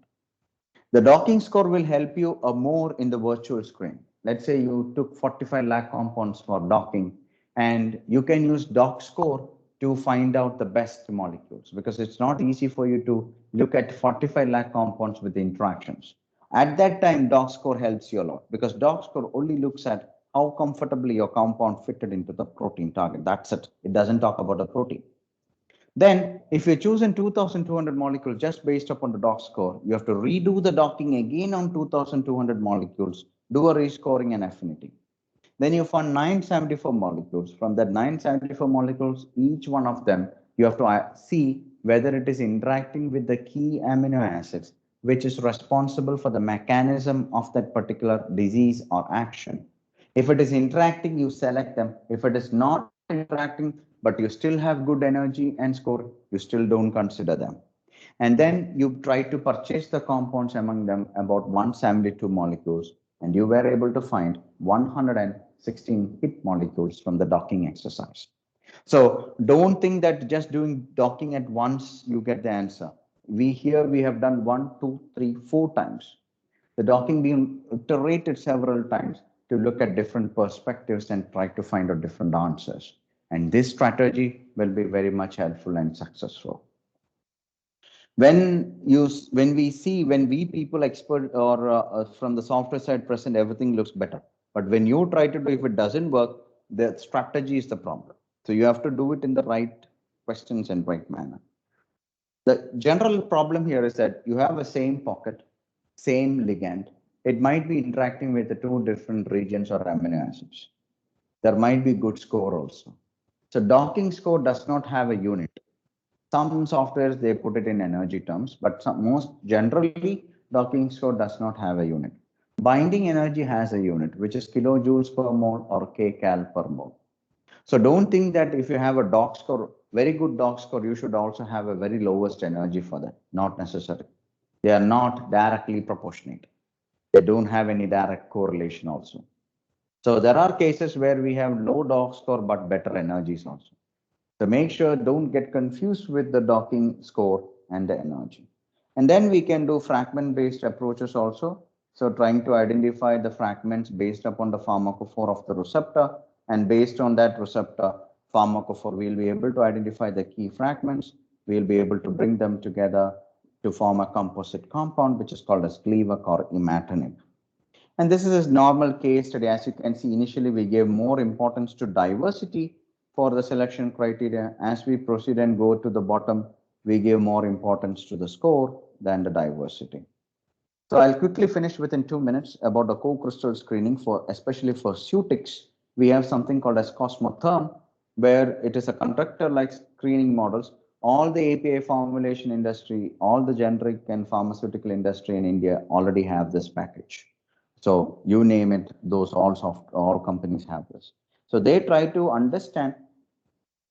The docking score will help you more in the virtual screen. Let's say you took 45 lakh compounds for docking, and you can use doc score to find out the best molecules, because it's not easy for you to look at 45 lakh compounds with the interactions. At that time, doc score helps you a lot because doc score only looks at how comfortably your compound fitted into the protein target. That's it. It doesn't talk about the protein. Then, if you're choosing 2,200 molecules just based upon the doc score, you have to redo the docking again on 2,200 molecules, do a rescoring and affinity. Then you find 974 molecules. From that 974 molecules, each one of them, you have to see whether it is interacting with the key amino acids, which is responsible for the mechanism of that particular disease or action. If it is interacting, you select them. If it is not interacting, but you still have good energy and score, you still don't consider them. And then you try to purchase the compounds among them, about 172 molecules, and you were able to find 116 hit molecules from the docking exercise. So don't think that just doing docking at once you get the answer. We have done 1, 2, 3, 4 times. The docking being iterated several times to look at different perspectives and try to find out different answers. And this strategy will be very much helpful and successful. When we people expert or from the software side present, everything looks better. But when you try to do, if it doesn't work, the strategy is the problem. So you have to do it in the right questions and right manner. The general problem here is that you have a same pocket, same ligand. It might be interacting with the two different regions or amino acids. There might be good score also. So docking score does not have a unit. Some softwares, they put it in energy terms, but most generally, docking score does not have a unit. Binding energy has a unit, which is kilojoules per mole or kcal per mole. So don't think that if you have a dock score, very good dock score, you should also have a very lowest energy for that. Not necessary. They are not directly proportionate. They don't have any direct correlation also. So there are cases where we have low dock score but better energies also. So make sure don't get confused with the docking score and the energy. And then we can do fragment based approaches also. So trying to identify the fragments based upon the pharmacophore of the receptor, and based on that receptor pharmacophore, we'll be able to identify the key fragments. We'll be able to bring them together to form a composite compound, which is called as Gleevec or imatinib. And this is a normal case study. As you can see, initially we gave more importance to diversity for the selection criteria. As we proceed and go to the bottom, we give more importance to the score than the diversity. So I'll quickly finish within 2 minutes about the co-crystal screening for, especially for Sutix. We have something called as Cosmotherm, where it is a conductor-like screening models. All the API formulation industry, all the generic and pharmaceutical industry in India already have this package. So you name it, those all companies have this. So they try to understand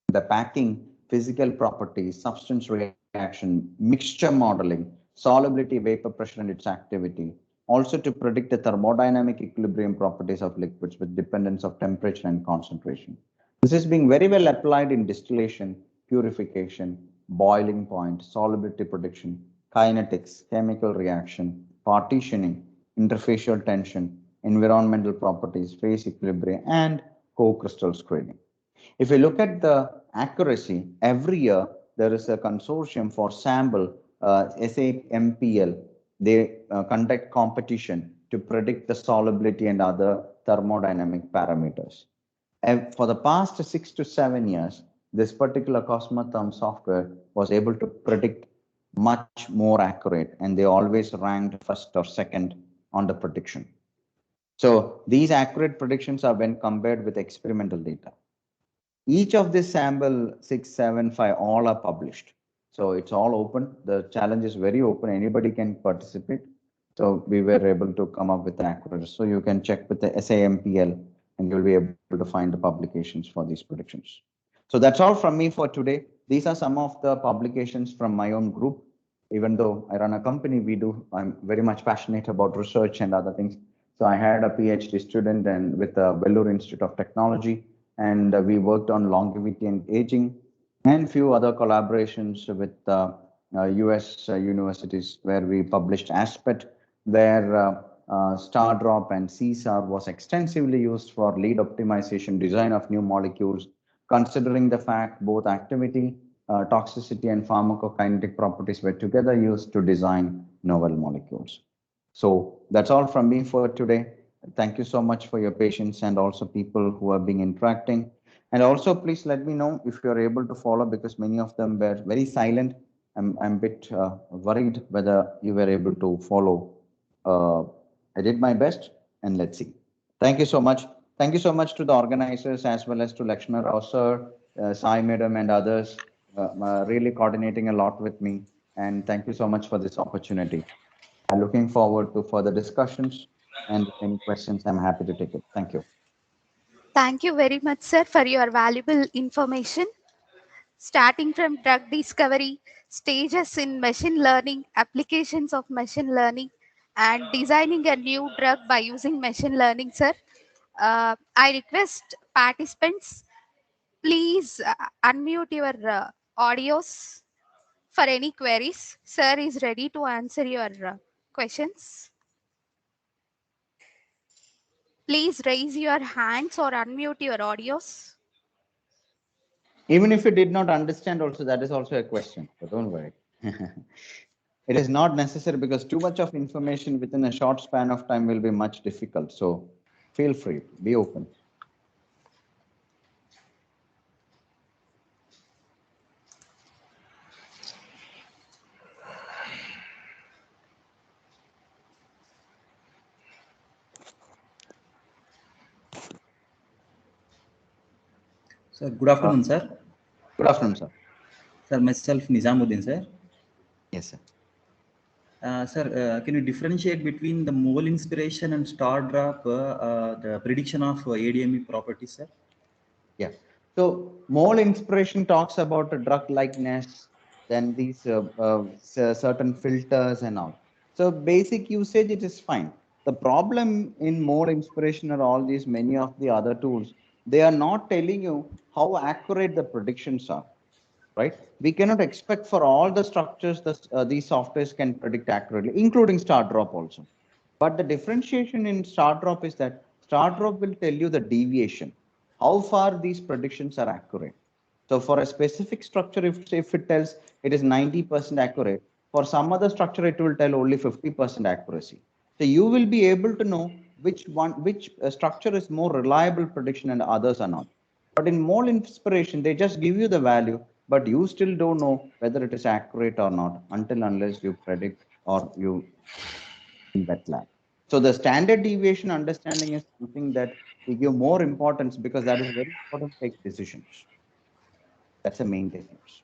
the packing, physical properties, substance reaction, mixture modeling, solubility, vapor pressure, and its activity. Also to predict the thermodynamic equilibrium properties of liquids with dependence of temperature and concentration. This is being very well applied in distillation, purification, boiling point, solubility prediction, kinetics, chemical reaction, partitioning, interfacial tension, environmental properties, phase equilibrium, and co-crystal screening. If you look at the accuracy, every year there is a consortium for sample, SAMPL. They conduct competition to predict the solubility and other thermodynamic parameters. And for the past 6 to 7 years, this particular Cosmotherm software was able to predict much more accurate, and they always ranked first or second on the prediction. So these accurate predictions are when compared with experimental data. Each of this sample 6, 7, 5, all are published. So it's all open. The challenge is very open. Anybody can participate. So we were able to come up with the accurate. So you can check with the SAMPL and you'll be able to find the publications for these predictions. So that's all from me for today. These are some of the publications from my own group. Even though I run a company, I'm very much passionate about research and other things. So I had a PhD student and with the Vellore Institute of Technology, and we worked on longevity and aging and few other collaborations with US universities where we published ASPET, where StarDrop and CSAR was extensively used for lead optimization design of new molecules, considering the fact both activity, toxicity, and pharmacokinetic properties were together used to design novel molecules. So that's all from me for today. Thank you so much for your patience and also people who have been interacting. And also, please let me know if you're able to follow because many of them were very silent. I'm a bit worried whether you were able to follow. I did my best and let's see. Thank you so much. Thank you so much to the organizers as well as to Lakshmana Rao sir, Sai madam and others really coordinating a lot with me. And thank you so much for this opportunity. I'm looking forward to further discussions and any questions. I'm happy to take it. Thank you. Thank you very much, sir, for your valuable information. Starting from drug discovery, stages in machine learning, applications of machine learning, and designing a new drug by using machine learning, sir. I request participants, please unmute your audios for any queries. Sir is ready to answer your questions. Please raise your hands or unmute your audios. Even if you did not understand also, that is also a question, so don't worry. It is not necessary because too much of information within a short span of time will be much difficult. So feel free, be open. Sir, good afternoon, sir. Good afternoon, sir. Sir, myself Nizamuddin, sir. Yes, sir. Sir, can you differentiate between the mole inspiration and star drop, the prediction of ADME properties, sir? Yeah. So mole inspiration talks about a drug likeness, then these certain filters and all. So basic usage, it is fine. The problem in mole inspiration or all these many of the other tools, they are not telling you how accurate the predictions are, right? We cannot expect for all the structures that these softwares can predict accurately, including star drop also. But the differentiation in star drop is that star drop will tell you the deviation, how far these predictions are accurate. So for a specific structure, if it tells it is 90% accurate, for some other structure, it will tell only 50% accuracy. So you will be able to know which structure is more reliable prediction and others are not. But in mole inspiration, they just give you the value, but you still don't know whether it is accurate or not until unless you predict or you in wet lab. So the standard deviation understanding is something that we give more importance because that is very important to take decisions. That's the main difference.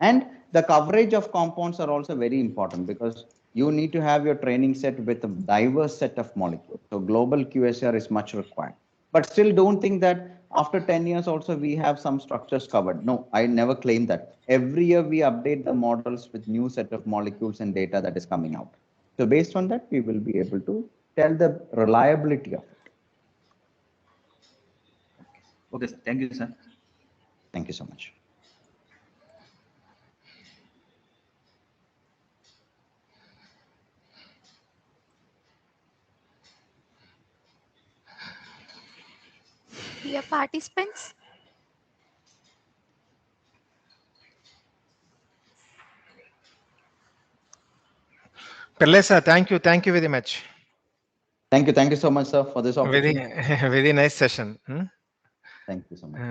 And the coverage of compounds are also very important because you need to have your training set with a diverse set of molecules. So global QSR is much required. But still don't think that after 10 years also we have some structures covered. No, I never claim that. Every year we update the models with new set of molecules and data that is coming out. So based on that, we will be able to tell the reliability of it. Okay, sir. Thank you, sir. Thank you so much. Dear participants, Pillai sir, thank you very much. Thank you so much, sir, for this Very, opportunity. very nice session. Thank you so much.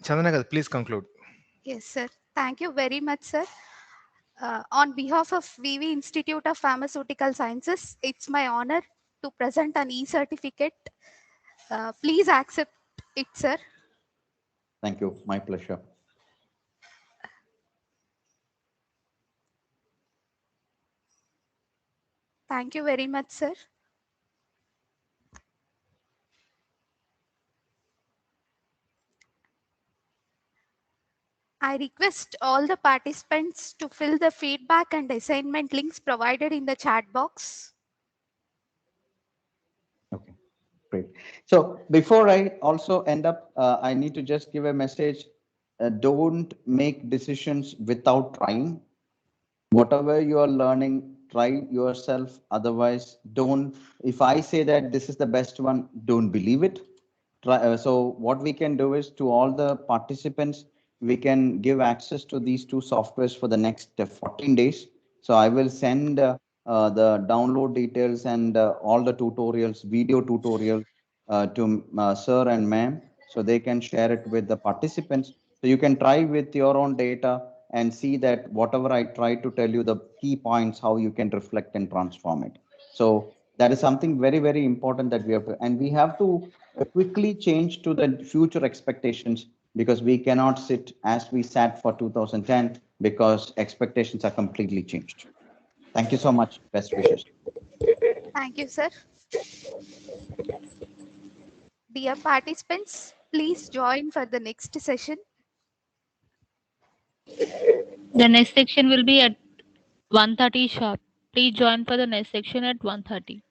Chandana, please conclude. yes, sir. Thank you very much, sir. On behalf of VV Institute of Pharmaceutical Sciences, it's my honor to present an e-certificate. Please accept it, sir. Thank you. My pleasure. Thank you very much, sir. I request all the participants to fill the feedback and assignment links provided in the chat box. Okay, great. So before I also end up, I need to just give a message. Don't make decisions without trying. Whatever you are learning, try yourself. Otherwise, don't. If I say that this is the best one, don't believe it. So what we can do is to all the participants, we can give access to these two softwares for the next 14 days. So I will send the download details and all the tutorials, video tutorials to sir and ma'am, so they can share it with the participants. So you can try with your own data and see that whatever I try to tell you, the key points, how you can reflect and transform it. So that is something very, very important that we have to, and we have to quickly change to the future expectations because we cannot sit as we sat for 2010 because expectations are completely changed. Thank you so much. Best wishes. Thank you, sir. Dear participants, please join for the next session. The next section will be at 1:30 sharp. Please join for the next section at 1:30.